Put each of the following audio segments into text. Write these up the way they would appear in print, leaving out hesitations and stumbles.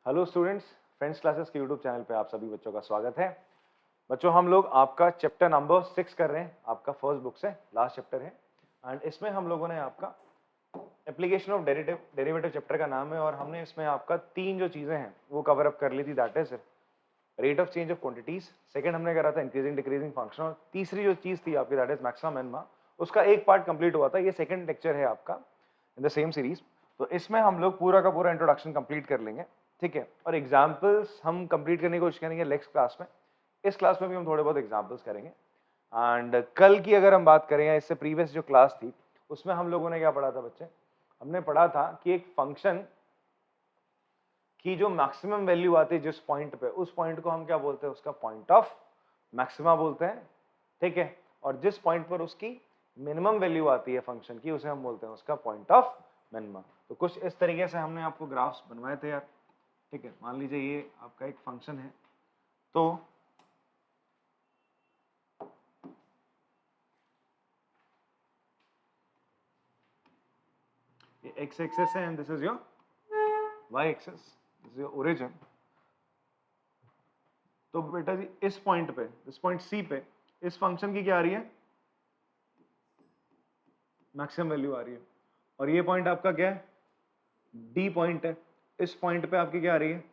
Hello students, friends classes के YouTube channel पे आप सभी बच्चों का स्वागत है। बच्चों, हम लोग आपका चैप्टर नंबर 6 कर रहे हैं, आपका फर्स्ट बुक से लास्ट चैप्टर है। एंड इसमें हम लोगों ने आपका एप्लीकेशन ऑफ डेरिवेटिव चैप्टर का नाम है, और हमने इसमें आपका तीन जो चीजें हैं वो कवर अप कर ली थी। That is rate of change of quantities, second हमने करा था इंक्रीजिंग डिक्रीजिंग फंक्शन, और तीसरी जो चीज थी आपकी दैट इज मैक्सिमा मिनिमा, उसका एक पार्ट कंप्लीट हुआ था। ये सेकंड लेक्चर है आपका इन द सेम सीरीज। तो इसमें हम लोग पूरा का पूरा इंट्रोडक्शन कंप्लीट कर लेंगे, ठीक है। और एग्जाम्पल्स हम कंप्लीट करने की कोशिश करेंगे नेक्स्ट क्लास में। इस क्लास में भी हम थोड़े बहुत एग्जाम्पल्स करेंगे। एंड कल की अगर हम बात करें या इससे प्रीवियस जो क्लास थी उसमें हम लोगों ने क्या पढ़ा था बच्चे? हमने पढ़ा था कि एक फंक्शन की जो मैक्सिमम वैल्यू आती है जिस पॉइंट पे, उस पॉइंट को हम क्या बोलते हैं? उसका पॉइंट ऑफ मैक्सिमा बोलते हैं, ठीक है। और जिस पॉइंट पर उसकी मिनिमम वैल्यू आती है फंक्शन की, उसे हम बोलते हैं उसका पॉइंट ऑफ मिनिमा। तो कुछ इस तरीके से हमने आपको ग्राफ्स बनवाए थे यार, ठीक है। मान लीजिए ये आपका एक फंक्शन है, तो ये x एक्सिस है and this is your y axis, this is your origin. तो बेटा जी इस पॉइंट पे, इस पॉइंट C पे इस फंक्शन की क्या आ रही है? मैक्सिमम वैल्यू आ रही है। और ये पॉइंट आपका क्या है? D पॉइंट है। इस पॉइंट पे आपकी क्या आ रही है?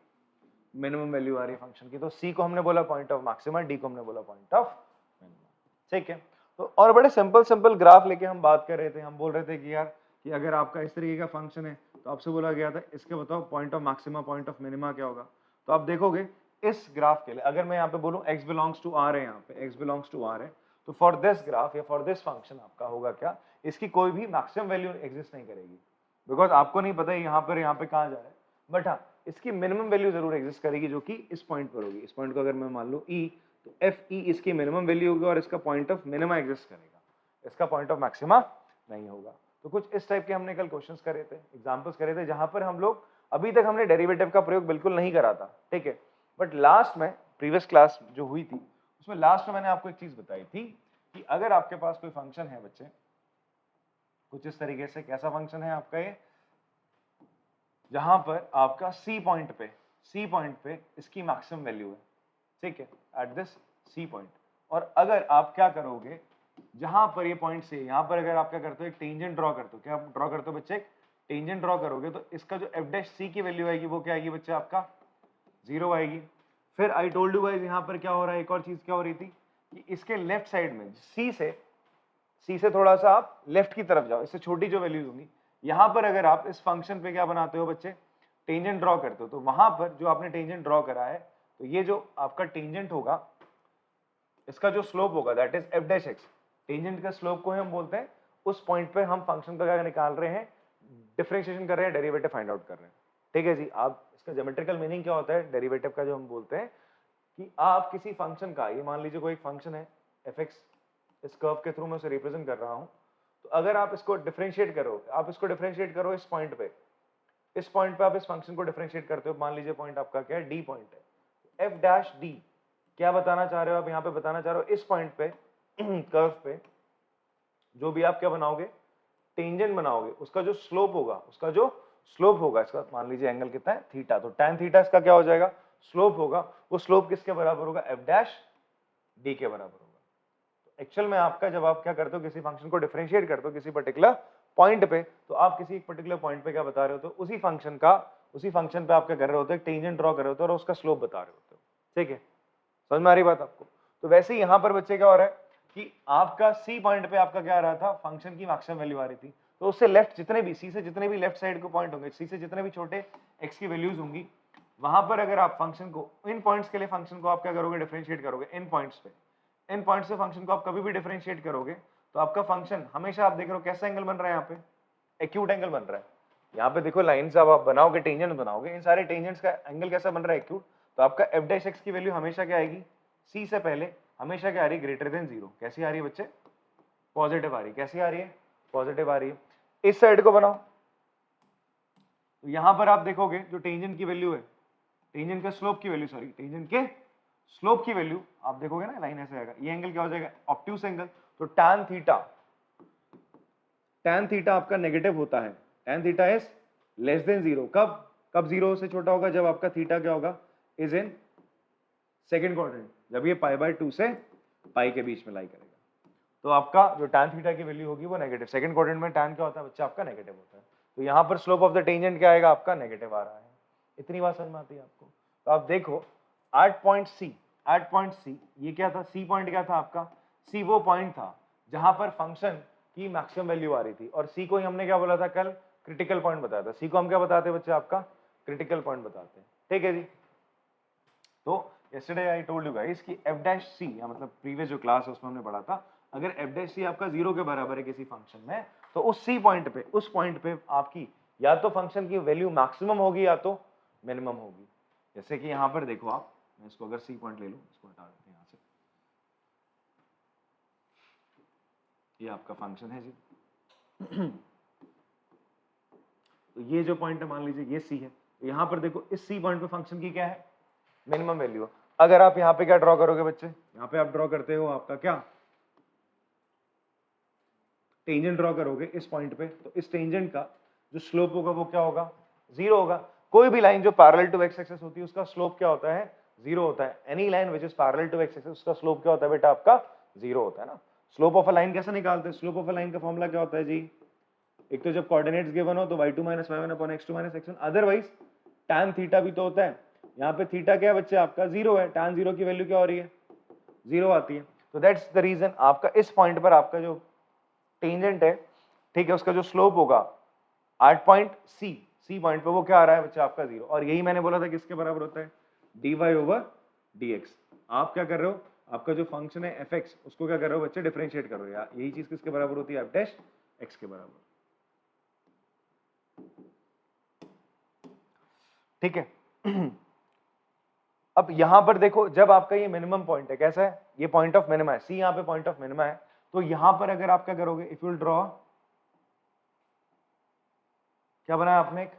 मिनिमम वैल्यू आ रही है फंक्शन की। तो C को हमने बोला पॉइंट ऑफ मैक्सिमा, D को हमने बोला पॉइंट ऑफ मिनिमा, ठीक है। तो और बड़े सिंपल सिंपल ग्राफ लेके हम बात कर रहे थे। हम बोल रहे थे कि यार कि अगर आपका इस तरीके का फंक्शन है तो आपसे बोला गया था इसके बताओ point of maxima point of minima क्या होगा। तो आप देखोगे इस ग्राफ के लिए अगर मैं यहाँ पे बोलूँ x बिलोंग्स टू r है, यहाँ पे x बिलोंग्स टू r है, तो फॉर दिस ग्राफ या फॉर दिस फंक्शन आपका होगा क्या? इसकी कोई भी मैक्सिमम वैल्यू एग्जिस्ट नहीं करेगी, बिकॉज आपको नहीं पता यहाँ पे कहाँ जा रहा है। बट हाँ, इसकी मिनिमम वैल्यू जरूर एग्जिस्ट करेगी जो कि इस पॉइंट पर होगी। इस पॉइंट को अगर मैं मान लूँ E, तो एफ ई इसकी मिनिमम वैल्यू होगी और इसका पॉइंट ऑफ मिनिमा एग्जिस्ट करेगा, इसका पॉइंट ऑफ मैक्सिमा नहीं होगा। तो कुछ इस टाइप के हमने कल क्वेश्चंस करे थे, एग्जांपल्स करे थे, जहां पर हम लोग अभी तक हमने डेरिवेटिव का प्रयोग बिल्कुल नहीं करा था, ठीक है। बट लास्ट में प्रीवियस क्लास जो हुई थी उसमें लास्ट में मैंने आपको एक चीज बताई थी कि अगर आपके पास कोई फंक्शन है बच्चे, कुछ इस तरीके से, कैसा फंक्शन है आपका ये, जहां पर आपका सी पॉइंट पे इसकी मैक्सिमम वैल्यू है, ठीक है, एट दिस सी पॉइंट। और अगर आप क्या करोगे, जहां पर ये पॉइंट से यहां पर अगर आप क्या करते हो, एक टेंजेंट ड्रॉ करते हो। क्या ड्रॉ करते हो बच्चे? एक टेंजेंट ड्रॉ करोगे तो इसका जो एफ डैश सी की वैल्यू आएगी वो क्या आएगी बच्चे? आपका 0 आएगी। फिर आई टोल्ड यू गाइस यहाँ पर क्या हो रहा है, एक और चीज क्या हो रही थी कि इसके लेफ्ट साइड में सी से थोड़ा सा आप लेफ्ट की तरफ जाओ, इससे छोटी जो वैल्यूज होंगी, यहां पर अगर आप इस फंक्शन पे क्या बनाते हो बच्चे? टेंजेंट ड्रॉ करते हो। तो वहां पर जो आपने टेंजेंट ड्रॉ करा है, तो ये जो आपका टेंजेंट होगा, इसका जो स्लोप होगा that is F dash x, tangent का स्लोप को हम बोलते हैं। उस पॉइंट पे हम फंक्शन का क्या निकाल रहे हैं? डिफरेंशिएशन कर रहे हैं, डेरिवेटिव फाइंड आउट कर रहे हैं, ठीक है जी। आप इसका ज्योमेट्रिकल मीनिंग क्या होता है डेरिवेटिव का, जो हम बोलते हैं कि आप किसी फंक्शन का, ये मान लीजिए कोई एक फंक्शन है एफ एक्स, इस कर्व के थ्रू मैं उसे रिप्रेजेंट कर रहा हूं, तो अगर आप इसको डिफरेंशिएट करो, आप इसको डिफरेंशिएट करो इस पॉइंट पे, इस पॉइंट पे आप इस फंक्शन को डिफरेंशिएट करते हो, मान लीजिए पॉइंट आपका क्या है? डी पॉइंट है। एफ डैश डी क्या बताना चाह रहे हो आप? यहाँ पे बताना चाह रहे हो इस पॉइंट पे कर्व पे जो भी आप क्या बनाओगे? टेंजेंट बनाओगे, उसका जो स्लोप होगा, इसका मान लीजिए एंगल कितना है? थीटा। तो tan थीटा इसका क्या हो जाएगा? स्लोप होगा। वो स्लोप किसके बराबर होगा? एफ डैश डी के बराबर होगा। तो एक्चुअल में आपका जब आप क्या करते हो, किसी फंक्शन को डिफरेंशिएट करते हो किसी पर्टिकुलर पॉइंट पे, तो आप किसी एक पर्टिकुलर पॉइंट पे क्या बता रहे हो? तो उसी फंक्शन पे आप क्या कर रहे होते हो? टेंजेंट ड्रॉ कर रहे होते हो और उसका स्लोप बता रहे होते हो, ठीक है। समझ में आ रही बात आपको? तो वैसे ही यहां पर बच्चे क्या हो रहा है कि आपका सी पॉइंट पे आपका क्या आ रहा था? फंक्शन की मैक्सिमम वैल्यू आ रही थी। तो उससे लेफ्ट जितने भी, सी से जितने भी लेफ्ट साइड को पॉइंट होंगे, सी से जितने भी छोटे एक्स की वैल्यूज होंगी, वहां पर अगर आप फंक्शन को, इन पॉइंट्स के लिए फंक्शन को आप क्या करोगे? डिफरेंशिएट करोगे इन पॉइंट्स पे। इन पॉइंट्स से फंक्शन को आप कभी भी डिफरेंशिएट करोगे तो आपका फंक्शन हमेशा, आप देख रहे हो कैसा एंगल बन रहा है? यहाँ पे एक्यूट एंगल बन रहा है। यहाँ पे देखो लाइंस आप बनाओगे, टेंजेंट बनाओगे, इन सारे टेंजेंट्स का एंगल कैसा बन रहा है? एक्यूट। तो आपका एफ डैश एक्स की वैल्यू हमेशा क्या आएगी? सी से पहले हमेशा क्या आ रही है? Greater than 0। कैसी आ रही है बच्चे? पॉजिटिव आ रही है। कैसी आ रही है? पॉजिटिव आ रही है। इस साइड को बनाओ, तो यहां पर आप देखोगे जो टेंजेंट की वैल्यू है, टेंजेंट के स्लोप की वैल्यू, सॉरी टेंजेंट के स्लोप की वैल्यू आप देखोगे ना, लाइन ऐसे आएगा, ये एंगल क्या हो जाएगा? Obtuse angle. तो tan थीटा आपका नेगेटिव होता है, tan theta is less than 0। कब? कब 0 से छोटा होगा? जब आपका थीटा क्या होगा? इज इन सेकेंड क्वाड्रेंट, जब ये π/2 से पाई के बीच में लाई करेगा, तो आपका जो tan थीटा की वैल्यू होगी वो नेगेटिव। सेकंड क्वाड्रेंट में tan क्या होता है बच्चा? आपका नेगेटिव होता है। तो यहाँ पर स्लोप ऑफ द टेंजेंट क्या आएगा? आपका नेगेटिव आ रहा है। इतनी बात समझ में आती है आपको? तो आप देखो 8 पॉइंट सी, ये क्या था? सी पॉइंट क्या था आपका? सी वो पॉइंट था जहां पर फंक्शन की मैक्सिमम वैल्यू आ रही थी, और सी को ही हमने क्या बोला था कल? क्रिटिकल पॉइंट बताया था। सी को हम क्या बताते हैं बच्चे? आपका क्रिटिकल पॉइंट बताते हैं। ठीक है जी। तो yesterday I told you guys कि f dash c, या मतलब प्रीवियस जो क्लास है उसमें हमने पढ़ा था, अगर f dash c आपका 0 के बराबर है किसी फंक्शन में, तो उस c पॉइंट पे, उस पॉइंट पे आपकी या तो फंक्शन की वैल्यू मैक्सिमम होगी या तो मिनिमम होगी। जैसे कि यहाँ पर देखो आप, मैं इसको अगर c पॉइंट ले लूँ, इसको हटा देते हैं यहाँ से, ये आपका फंक्शन है जी। तो ये जो पॉइंट है मान लीजिए ये c है, तो यहाँ पर देखो इस c पॉइंट पे फंक्शन की क्या है? Minimum value. अगर आप यहाँ पे क्या ड्रॉ करोगे बच्चे? यहाँ पे आप ड्रॉ करते हो आपका क्या? टेंजेंट ड्रॉ करोगे इस पॉइंट पे, तो इस टेंजेंट का जो स्लोप होगा वो क्या होगा? 0 होगा। कोई भी लाइन जो पैरेलल टू x एक्सिस होती है उसका स्लोप क्या होता है? 0 होता है। Any line which is parallel to x axis, उसका स्लोप क्या होता है बेटा? आपका 0 होता है ना। स्लोप ऑफ अ लाइन कैसे निकालते हैं? स्लोप ऑफ अ लाइन का फॉर्मूला क्या होता है जी? एक तो जब कोऑर्डिनेट्स गिवन हो तो y2 - y1 upon x2 - x1, otherwise tan theta भी तो होता है। यहाँ पे थीटा क्या है बच्चे? आपका 0 है। tan 0 की वैल्यू क्या हो रही है? 0 आती है। तो दैट्स द रीजन आपका इस पॉइंट पर आपका जो टेंजेंट है, ठीक है, उसका जो स्लोप होगा 8 पॉइंट सी पॉइंट पे वो क्या आ रहा है बच्चा? आपका 0। और यही मैंने बोला था किसके बराबर होता है? dy/dx। आप क्या कर रहे हो? आपका जो फंक्शन है fx, उसको क्या कर रहे हो बच्चे? डिफरेंशिएट कर रहे हो। यार यही चीज किसके बराबर होती है? f डैश x के बराबर। ठीक है। अब यहां पर देखो, जब आपका ये मिनिमम पॉइंट है, कैसा है? ये पॉइंट ऑफ मिनिमा है, सी यहाँ पे पॉइंट ऑफ मिनिमा है, तो यहां पर अगर आप क्या करोगे? इफ यू विल ड्रॉ, क्या बनाया आपने? एक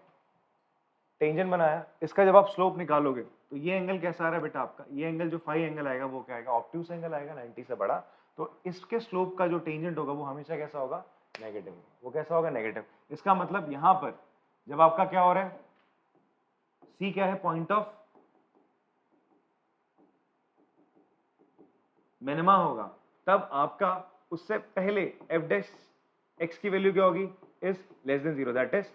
टेंजेंट बनाया, इसका जब आप स्लोप निकालोगे तो ये एंगल कैसा आ रहा है बेटा आपका? ये एंगल जो फाई एंगल आएगा वो क्या आएगा? ऑब्ट्यूस एंगल आएगा, 90 से बड़ा। तो इसके स्लोप का जो टेंजेंट होगा वो हमेशा कैसा होगा? नेगेटिव। वो कैसा होगा? नेगेटिव। इसका मतलब यहां पर जब आपका क्या हो रहा है? सी क्या है? पॉइंट ऑफ मिनिमा होगा, तब आपका उससे पहले f डैश x की वैल्यू क्या होगी? Is less than 0, that is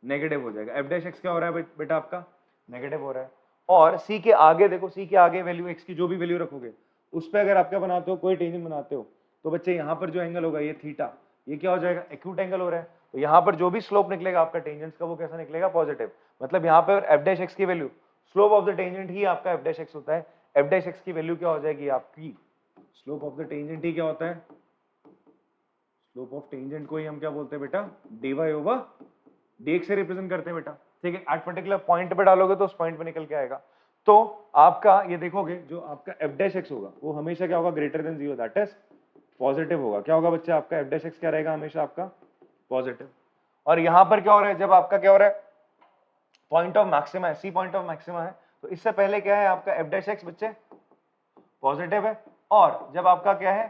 negative हो जाएगा। f डैश x क्या हो रहा है बेटा? आपका नेगेटिव हो रहा है। और c के आगे देखो, c के आगे वैल्यू x की जो भी वैल्यू रखोगे उस पर अगर आप क्या बनाते हो? कोई टेंजेंट बनाते हो, तो बच्चे यहाँ पर जो एंगल होगा ये थीटा, ये क्या हो जाएगा? एक्यूट एंगल हो रहा है। तो यहाँ पर जो भी स्लोप निकलेगा आपका टेंजेंट का वो कैसा निकलेगा? पॉजिटिव। मतलब यहाँ पर f डैश x की value, slope of the tangent ही आपका f डैश x होता है। f डैश x की वैल्यू क्या हो जाएगी आपकी? स्लोप ऑफ द टेंजेंट ही क्या होता है? स्लोप ऑफ टेंजेंट को ही हम क्या बोलते हैं बेटा? dy/dx से रिप्रेजेंट करते हैं बेटा। ठीक है, एट पर्टिकुलर पॉइंट पे डालोगे तो उस पॉइंट पे निकल के आएगा। तो आपका ये देखोगे जो आपका f डैश x होगा वो हमेशा क्या होगा? Greater than 0, that is positive होगा। क्या होगा बच्चे? आपका f डैश x क्या रहेगा? हमेशा आपका पॉजिटिव। और यहां पर क्या हो रहा है? जब आपका क्या हो रहा है? पॉइंट ऑफ मैक्सिमा है, सी पॉइंट ऑफ मैक्सिमा है, तो इससे पहले क्या है आपका? f डैश x बच्चे पॉजिटिव है। और जब आपका क्या है?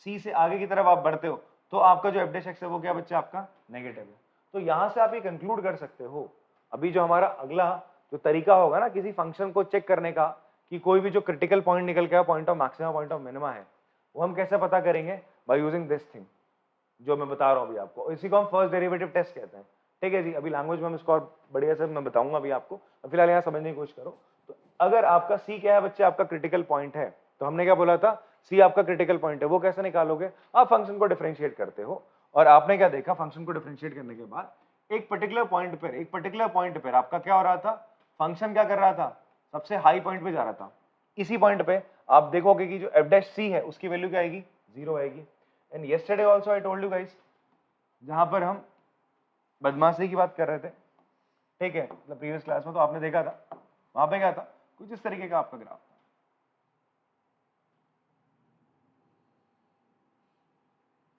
सी से आगे की तरफ आप बढ़ते हो तो आपका जो f डैश x है वो क्या बच्चे? आपका नेगेटिव है। तो यहां से आप ये कंक्लूड कर सकते हो, अभी जो हमारा अगला जो तरीका होगा ना किसी फंक्शन को चेक करने का, कि कोई भी जो क्रिटिकल पॉइंट निकल के point of maxima, point of minima है, वो हम कैसे पता करेंगे? बाय यूजिंग दिस थिंग जो मैं बता रहा हूं अभी आपको। इसी को हम फर्स्ट डेरिवेटिव टेस्ट कहते हैं। ठीक है जी, अभी लैंग्वेज में हम इसको और बढ़िया से मैं बताऊंगा अभी आपको, फिलहाल यहाँ समझने की कोशिश करो। तो अगर आपका सी क्या है बच्चे? आपका क्रिटिकल पॉइंट है, तो हमने क्या बोला था? सी आपका क्रिटिकल पॉइंट है। वो कैसे निकालोगे? आप फंक्शन को डिफरेंशिएट करते हो, और आपने क्या देखा? फंक्शन को डिफरेंशिएट करने के बाद एक पर्टिकुलर पॉइंट पर आपका क्या हो रहा था? फंक्शन क्या कर रहा था? सबसे हाई पॉइंट पे जा रहा था। इसी पॉइंट पे आप देखोगे कि जो f डैश c है उसकी वैल्यू क्या आएगी? 0 आएगी। And yesterday also I told you guys, जहां पर हम बदमाशी की बात कर रहे थे, ठीक है, मतलब प्रीवियस क्लास में, तो आपने देखा था वहां पे क्या था? कुछ इस तरीके का आपका ग्राफ था।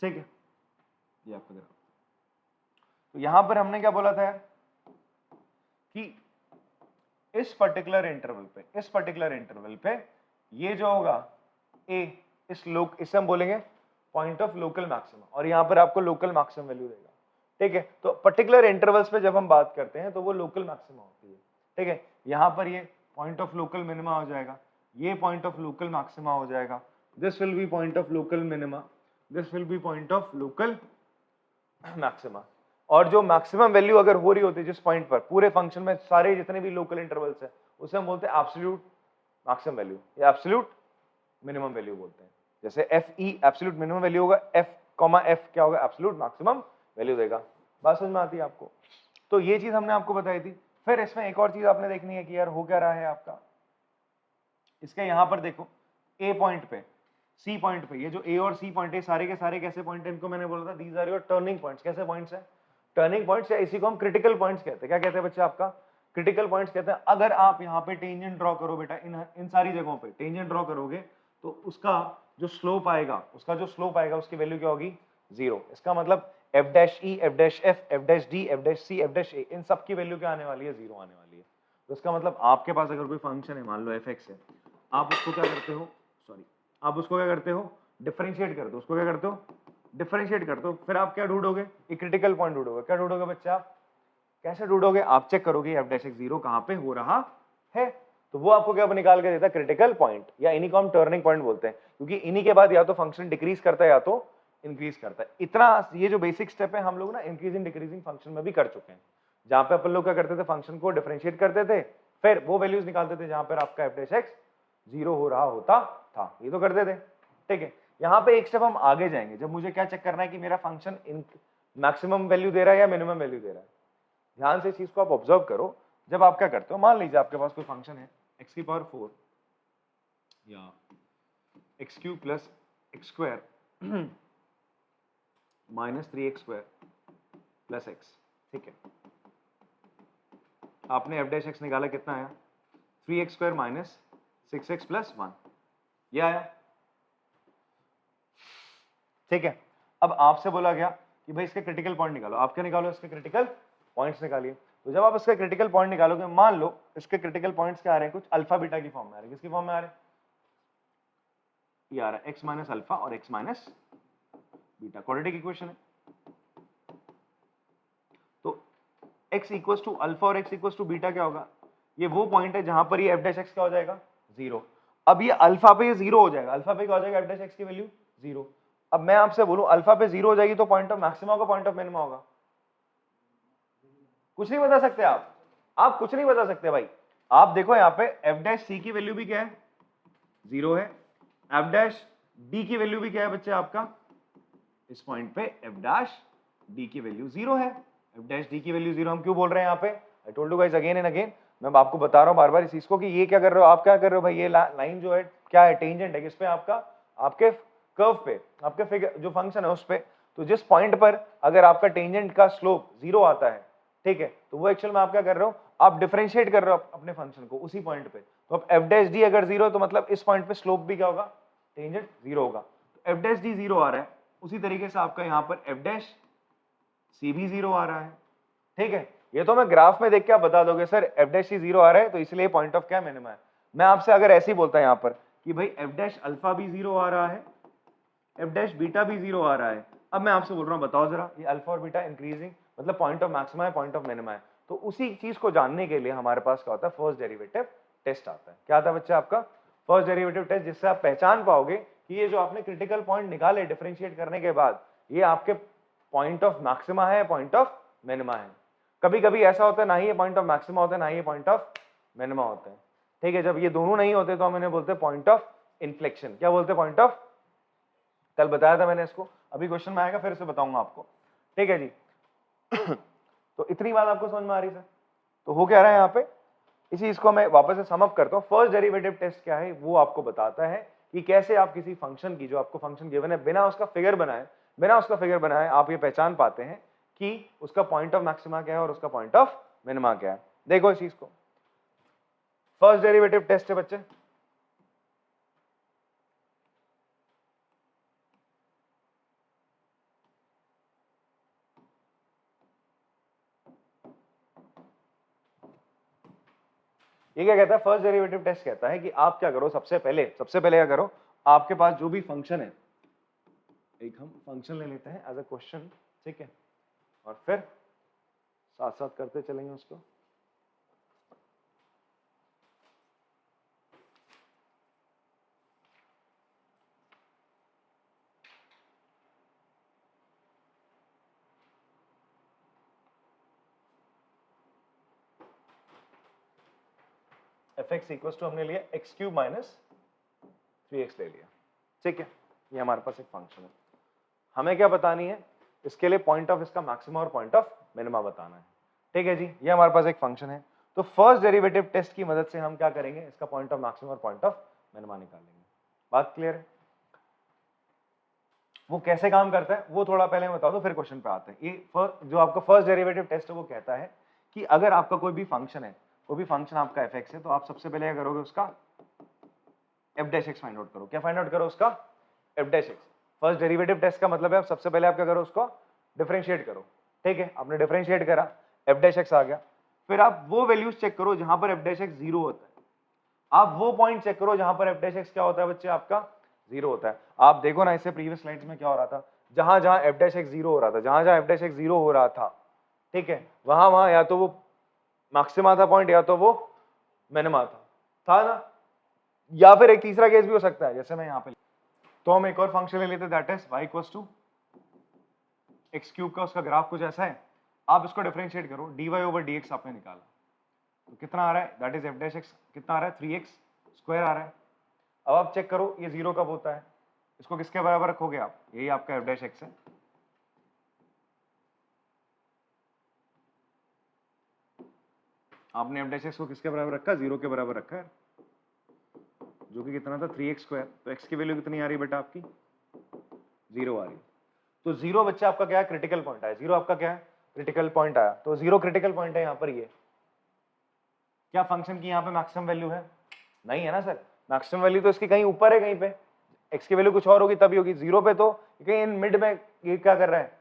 ठीक है, ये आपका ग्राफ। तो यहां पर हमने क्या बोला था कि इस पर्टिकुलर इंटरवल पे ये जो होगा a, इसे हम बोलेंगे पॉइंट ऑफ लोकल मैक्सिमा, और यहां पर आपको लोकल मैक्सिमम वैल्यू देगा। ठीक है। तो पर्टिकुलर इंटरवल्स पे जब हम बात करते हैं तो वो लोकल मैक्सिमा होती है, ठीक है। यहाँ पर ये पॉइंट ऑफ लोकल मिनिमा हो जाएगा, ये पॉइंट ऑफ लोकल मैक्सिमा हो जाएगा, this will be point of local minima, this will be point of local maxima. और जो मैक्सिमम वैल्यू अगर हो रही होती है जिस पॉइंट पर पूरे फंक्शन में सारे जितने भी लोकल इंटरवल्स है उसे हम बोलते हैं एब्सोल्यूट मैक्सिमम वैल्यू या एब्सोल्यूट मिनिमम वैल्यू बोलते हैं। जैसे F E absolute minimum value होगा, एफ कॉमा एफ क्या होगा, एब्सोल्यूट मैक्सिमम वैल्यू देगा। बात समझ में आती है आपको? तो ये चीज हमने आपको बताई थी। फिर इसमें एक और चीज आपने देखनी है कि यार हो क्या रहा है आपका, इसके यहां पर देखो ए पॉइंट पे, सी पॉइंट पे, ये जो ए और सी पॉइंट है सारे के सारे कैसे पॉइंट है, इनको मैंने बोला था these are your turning points. कैसे पॉइंट्स है? टर्निंग पॉइंट्स, या इसी को हम क्रिटिकल पॉइंट्स कहते हैं। क्या कहते हैं बच्चे आपका? क्रिटिकल पॉइंट्स कहते हैं। अगर आप यहाँ पे टेंजेंट ड्रॉ करो बेटा, इन सारी जगहों पे टेंजेंट ड्रॉ करोगे तो उसका जो स्लोप आएगा, उसकी वैल्यू क्या होगी? 0। इसका मतलब F dash E, F dash F, F dash D, F dash C, F dash A, इन सब की वैल्यू क्या आने वाली है? 0 आने वाली है। तो इसका मतलब आपके पास अगर कोई फंक्शन है, मान लो एफ एक्स है, आप उसको क्या करते हो, आप उसको क्या करते हो? डिफरेंशिएट करते हो। उसको क्या करते हो? डिफरेंशिएट करते हो। फिर आप क्या ढूंढोगे? एक क्रिटिकल पॉइंट ढूंढोगे। क्या ढूंढोगे बच्चे आप? कैसे ढूंढोगे? आप चेक करोगे एफ डैश एक्स 0 कहां पे हो रहा है, तो वो आपको क्या निकाल के देता है? क्रिटिकल पॉइंट, या इन्हीं को हम टर्निंग पॉइंट बोलते हैं, क्योंकि इन्हीं के बाद या तो फंक्शन डिक्रीज करता है या तो इंक्रीज करता है। इतना ये जो बेसिक स्टेप है हम लोग ना इंक्रीजिंग डिक्रीजिंग फंक्शन में भी कर चुके हैं, जहां पे अपन लोग क्या करते थे? फंक्शन को डिफरेंशिएट करते थे, फिर वो वैल्यूज निकालते थे जहां पर आपका एफ डैश एक्स 0 हो रहा होता था। ये तो करते थे, ठीक है। यहाँ पे एक स्टेप हम आगे जाएंगे, जब मुझे क्या चेक करना है कि मेरा फंक्शन मैक्सिमम वैल्यू दे रहा है या मिनिमम वैल्यू दे रहा है। ध्यान से इस चीज को आप ऑब्जर्व करो। जब आप क्या करते हो, मान लीजिए आपके पास कोई फंक्शन है x की पावर 4 या x cube plus x square minus 3x square plus x, ठीक है। आपने एफ डैश एक्स निकाला, कितना आया? 3x square minus 6x plus 1, ये आया, ठीक है। अब आपसे बोला गया कि भाई इसके क्रिटिकल पॉइंट निकालो। आप क्या निकालो? इसके क्रिटिकल पॉइंट्स निकालिए। तो जब आप इसके क्रिटिकल पॉइंट निकालोगे, मान लो इसके क्रिटिकल पॉइंट्स क्या आ रहे हैं? कुछ अल्फा बीटा की फॉर्म में आ रहे हैं। किसकी फॉर्म में आ रहे हैं? ये आ रहा है x माइनस अल्फा और x minus beta, quadratic equation है। तो x इक्वल्स टू अल्फा और x इक्वल्स टू बीटा क्या होगा? ये वो पॉइंट है जहां पर ये एफ डैश एक्स क्या हो जाएगा? 0। अब ये अल्फा पे ये 0 हो जाएगा, अल्फा पे क्या हो जाएगा? एफ डैश एक्स की वैल्यू 0। अब मैं आपसे बोलूं अल्फा पे 0 हो जाएगी तो पॉइंट ऑफ मैक्सिमा होगा, पॉइंट ऑफ मिनिमा होगा? कुछ नहीं बता सकते आप कुछ नहीं बता सकते भाई। आप देखो यहाँ पे एफ डैश सी की वैल्यू भी क्या है? 0 है। एफ डैश डी की वैल्यू भी क्या है बच्चे आपका? इस पॉइंट पे एफ डैश डी की वैल्यू 0 है। एफ डैश डी की वैल्यू 0 हम क्यों बोल रहे हैं यहाँ पे? I told you guys again and again, मैं आपको बता रहा हूँ बार बार इस चीज को कि ये क्या कर रहे हो, आप क्या कर रहे हो भाई? ये लाइन जो है क्या है? टेंजेंट है। किस पे? आपका आपके कर्व पे, आपके फिगर जो फंक्शन है उस पे। तो जिस पॉइंट पर अगर आपका टेंजेंट का स्लोप 0 आता है, ठीक है, तो वो एक्चुअल में आप क्या कर रहे हो? आप डिफरेंशिएट कर रहे हो अपने फंक्शन को उसी पॉइंट पे। तो अब एफ डैश डी अगर 0 तो मतलब इस पॉइंट पे स्लोप भी क्या होगा? टेंजेंट 0 होगा। तो एफ डैश डी 0 आ रहा है, उसी तरीके से आपका यहाँ पर एफ डैश सी भी 0 आ रहा है, ठीक है। ये तो मैं ग्राफ में देख के आप बता दोगे सर एफ डैश सी 0 आ रहा है तो इसलिए पॉइंट ऑफ क्या मिनिमा है। मैं आपसे अगर ऐसे ही बोलता है यहाँ पर कि भाई एफ डैश अल्फा भी 0 आ रहा है, एफ डैश बीटा भी 0 आ रहा है, अब मैं आपसे बोल रहा हूँ बताओ जरा ये अल्फा और बीटा इंक्रीजिंग मतलब पॉइंट ऑफ मैक्सिमा है, पॉइंट ऑफ मिनिमा है। तो उसी चीज को जानने के लिए हमारे पास क्या होता है? फर्स्ट डेरिवेटिव टेस्ट आता है। क्या आता है बच्चे आपका? फर्स्ट डेरिवेटिव टेस्ट, जिससे आप पहचान पाओगे कि ये जो आपने क्रिटिकल पॉइंट निकाले डिफरेंशिएट करने के बाद, ये आपके पॉइंट ऑफ मैक्सिमा है, पॉइंट ऑफ मिनिमा है। कभी कभी ऐसा होता है ना ही ये पॉइंट ऑफ मैक्सिमा होता है ना ही ये पॉइंट ऑफ मिनिमा होता है, ठीक है। जब ये दोनों नहीं होते तो हम इन्हें बोलते हैं पॉइंट ऑफ इन्फ्लेक्शन। क्या बोलते हैं? पॉइंट ऑफ, कल बताया था मैंने इसको, अभी क्वेश्चन में आएगा फिर से बताऊंगा आपको, ठीक है जी। तो इतनी बात आपको समझ में आ रही है? तो हो क्या रहा है यहाँ पे? इसी चीज को मैं वापस से सम अप करता हूँ। फर्स्ट डेरिवेटिव टेस्ट क्या है? वो आपको बताता है कि कैसे आप किसी फंक्शन की, जो आपको फंक्शन गिवन है, बिना उसका फिगर बनाए आप ये पहचान पाते हैं कि उसका पॉइंट ऑफ मैक्सिमा क्या है और उसका पॉइंट ऑफ मिनिमा क्या है। देखो इस चीज को, फर्स्ट डेरिवेटिव टेस्ट है बच्चे। ये क्या कहता है? फर्स्ट डेरिवेटिव टेस्ट कहता है कि आप क्या करो, सबसे पहले क्या करो, आपके पास जो भी फंक्शन है, एक हम फंक्शन ले लेते हैं एज अ क्वेश्चन, ठीक है। और फिर साथ साथ करते चलेंगे उसको। एफ एक्स इक्वल टू हमने लिया एक्स क्यूब माइनस 3x ले लिया, ठीक है। ये हमारे पास एक फंक्शन है, हमें क्या बतानी है, इसके लिए पॉइंट ऑफ इसका मैक्सिमा और पॉइंट ऑफ मिनिमा बताना है, ठीक है जी। ये हमारे पास एक फंक्शन है, तो फर्स्ट डेरिवेटिव टेस्ट की मदद से हम क्या करेंगे, इसका पॉइंट ऑफ मैक्सिमा और पॉइंट ऑफ मिनिमा निकाल लेंगे। बात क्लियर है? वो कैसे काम करता है वो थोड़ा पहले बता दो, फिर क्वेश्चन पे आते हैं। ये जो आपका फर्स्ट डेरिवेटिव टेस्ट है वो कहता है कि अगर आपका कोई भी फंक्शन है, कोई भी फंक्शन आपका एफ एक्स है, तो आप सबसे पहले क्या करोगे, उसका f dash x find out करो। क्या फाइंड आउट करो, उसका f dash x. First derivative test का मतलब है आप सबसे पहले आप क्या करो, उसको डिफरेंशिएट करो, ठीक है। आपने डिफरेंशिएट करा, एफ डैश एक्स आ गया, फिर आप वो वैल्यूज चेक करो जहां पर एफ डैश एक्स 0 होता है। आप वो पॉइंट चेक करो जहां पर एफ डैश एक्स क्या होता है बच्चे, आपका 0 होता है। आप देखो ना, इससे प्रीवियस स्लाइड्स में क्या हो रहा था, जहां जहां एफ डैश एक्स 0 हो रहा था, जहां जहां एफ डैश एक्स 0 हो रहा था, ठीक है, वहां वहां या तो वो मैक्सिमा था पॉइंट, या तो वो मिनिमा था ना। या फिर एक तीसरा केस भी हो सकता है, जैसे मैं यहाँ पे, तो हम एक और फंक्शन ले लेते, that is y equals to x cube का उसका ग्राफ कुछ ऐसा है। आप इसको डिफरेंशिएट करो, dy ओवर dx आपने निकाला, तो कितना आ रहा है, that is F dash x कितना आ रहा है, 3x स्क्वायर आ रहा है। अब आप चेक करो ये 0 कब होता है, इसको किसके बराबर रखोगे आप, यही आपका एफ डैश एक्स है। आपने एफ डैश एक्स को किसके बराबर रखा, 0 के बराबर रखा है, जो कि कितना था, 3x स्क्वायर। तो x की वैल्यू कितनी आ रही है बेटा आपकी, 0 आ रही है। तो 0 बच्चा आपका क्या है, क्रिटिकल पॉइंट आया। 0 आपका क्या है, क्रिटिकल पॉइंट आया। तो 0 क्रिटिकल पॉइंट है यहाँ पर। ये क्या फंक्शन की यहाँ पे मैक्सिमम वैल्यू है, नहीं है ना सर। मैक्सिमम वैल्यू तो इसकी कहीं ऊपर है, कहीं पे x की वैल्यू कुछ और होगी तभी होगी। 0 पे तो कहीं इन मिड में ये क्या कर रहा है,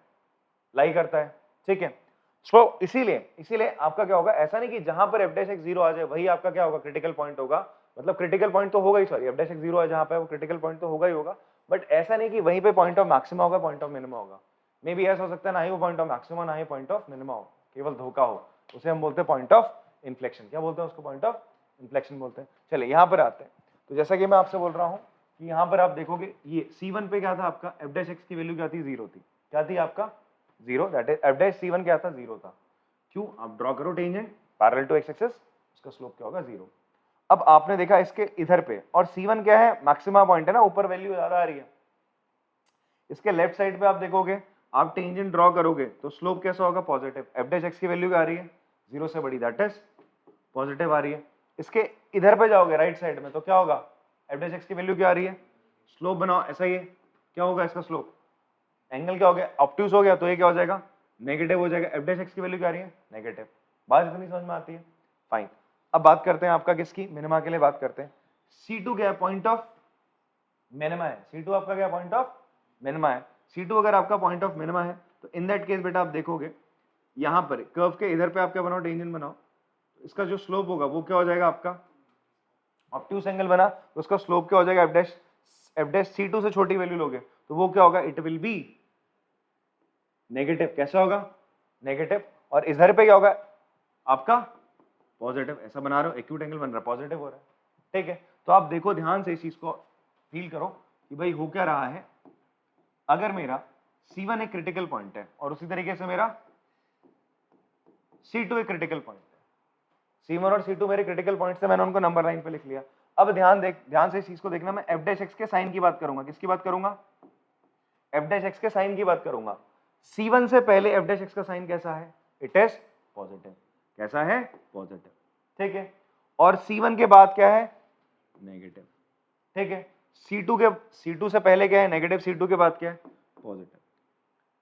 लाई करता है, ठीक है। सो इसीलिए आपका क्या होगा, ऐसा नहीं कि जहां पर एफ डैश एक्स 0 आ जाए वही आपका क्या होगा, क्रिटिकल पॉइंट होगा। मतलब क्रिटिकल पॉइंट तो होगा ही, सॉरी, एफ डैश एक्स 0 है जहां पे, वो क्रिटिकल पॉइंट तो होगा ही होगा, बट ऐसा नहीं कि वहीं पे पॉइंट ऑफ मैक्सिमा होगा, पॉइंट ऑफ मिनिमा होगा। मे बी ऐसा हो सकता है ना ही वो पॉइंट ऑफ मैक्सिमा ना ही पॉइंट ऑफ मिनिमा हो, केवल धोखा हो, उसे हम बोलते हैं पॉइंट ऑफ इन्फ्लेक्शन। क्या बोलते हैं उसको, पॉइंट ऑफ इन्फ्लेक्शन बोलते हैं। चलिए यहाँ पर आते हैं। तो जैसा कि मैं आपसे बोल रहा हूँ कि यहाँ पर आप देखोगे ये C1 पे क्या था आपका, एफ डैश एक्स की वैल्यू क्या थी, 0 थी। क्या थी आपका, 0, that is F dash C1 क्या था, 0 था। क्यों, आप ड्रॉ करो tangent parallel to x axis, उसका स्लोप क्या होगा, 0। अब आपने देखा इसके इधर पे, और C1 क्या है, मैक्सिमा पॉइंट है ना, ऊपर वैल्यू ज्यादा आ रही है। इसके लेफ्ट साइड पे आप देखोगे, आप टेंजेंट ड्रॉ करोगे तो स्लोप कैसा होगा, पॉजिटिव। एफ डैश एक्स की वैल्यू क्या आ रही है, 0 से बड़ी, दैट इज पॉजिटिव आ रही है। इसके इधर पे जाओगे राइट साइड में, तो क्या होगा, एफ डैश एक्स की वैल्यू क्या आ रही है, स्लोप बनाओ ऐसा ही है, क्या होगा इसका स्लोप, एंगल क्या हो गया, ऑब्ट्यूज हो गया, तो ये क्या हो जाएगा, नेगेटिव हो जाएगा। एफ डैश एक्स की वैल्यू क्या आ रही है, नेगेटिव। बात इतनी समझ में आती है, फाइन। अब बात करते हैं आपका किसकी, मिनिमा के लिए बात करते हैं। C2 क्या है, पॉइंट ऑफ मिनिमा है। C2 आपका क्या, पॉइंट ऑफ मिनिमा है। C2 अगर आपका पॉइंट ऑफ मिनिमा है, तो इन दैट केस बेटा आप देखोगे यहां पर कर्व के इधर पे आप क्या बनाओ, टेंजेंट बनाओ, इसका जो स्लोप होगा वो क्या हो जाएगा आपका, ऑब्ट्यूज एंगल बना, तो उसका स्लोप क्या हो जाएगा, एफ डैश C2 से छोटी वैल्यू लोगे तो वो क्या होगा, इट विल बी नेगेटिव। कैसा होगा, नेगेटिव। और इधर पे क्या होगा आपका, पॉजिटिव। ऐसा बना रहे हो, एक्यूट एंगल बन रहा है, पॉजिटिव हो रहा है, ठीक है। तो आप देखो ध्यान से इस चीज को फील करो कि भाई हो क्या रहा है। अगर मेरा C1 एक क्रिटिकल पॉइंट है और उसी तरीके से मेरा C2 एक क्रिटिकल पॉइंट है, C1 और C2 मेरे क्रिटिकल पॉइंट्स है, मैंने उनको नंबर लाइन पे लिख लिया। अब ध्यान से इस चीज को देखना, मैं एफ डैश एक्स के साइन की बात करूंगा। किसकी बात करूंगा, एफ डैश एक्स के साइन की बात करूंगा। C1 से पहले एफ डैश एक्स का साइन कैसा है, इट इज पॉजिटिव। कैसा है, पॉजिटिव, ठीक है। और C1 के बाद क्या है, नेगेटिव, ठीक है। C2 से पहले क्या है, नेगेटिव। C2 के बाद क्या है, पॉजिटिव,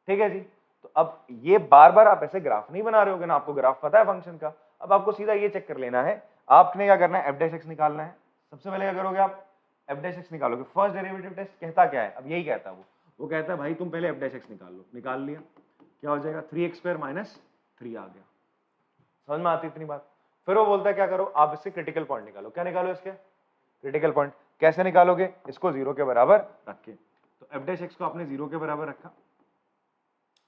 ठीक है जी। तो अब ये बार बार आप ऐसे ग्राफ नहीं बना रहे होगे ना, आपको ग्राफ पता है फंक्शन का। अब आपको सीधा ये चेक कर लेना है, आपने क्या करना है, एफ डैश एक्स निकालना है। सबसे पहले क्या करोगे आप, एफ डैश एक्स निकालोगे। फर्स्ट डेरिवेटिव टेस्ट कहता क्या है, अब यही कहता है वो कहता है भाई तुम पहले एफ डैश एक्स निकाल लो। निकाल लिया, क्या हो जाएगा, 3x स्क्वायर माइनस 3 आ गया। समझ में आती इतनी बात। फिर वो बोलता है क्या करो, आप इससे क्रिटिकल पॉइंट निकालो। क्या निकालो, इसके क्रिटिकल पॉइंट। कैसे निकालोगे, इसको 0 के बराबर रख के। तो एफ डैश एक्स को आपने 0 के बराबर रखा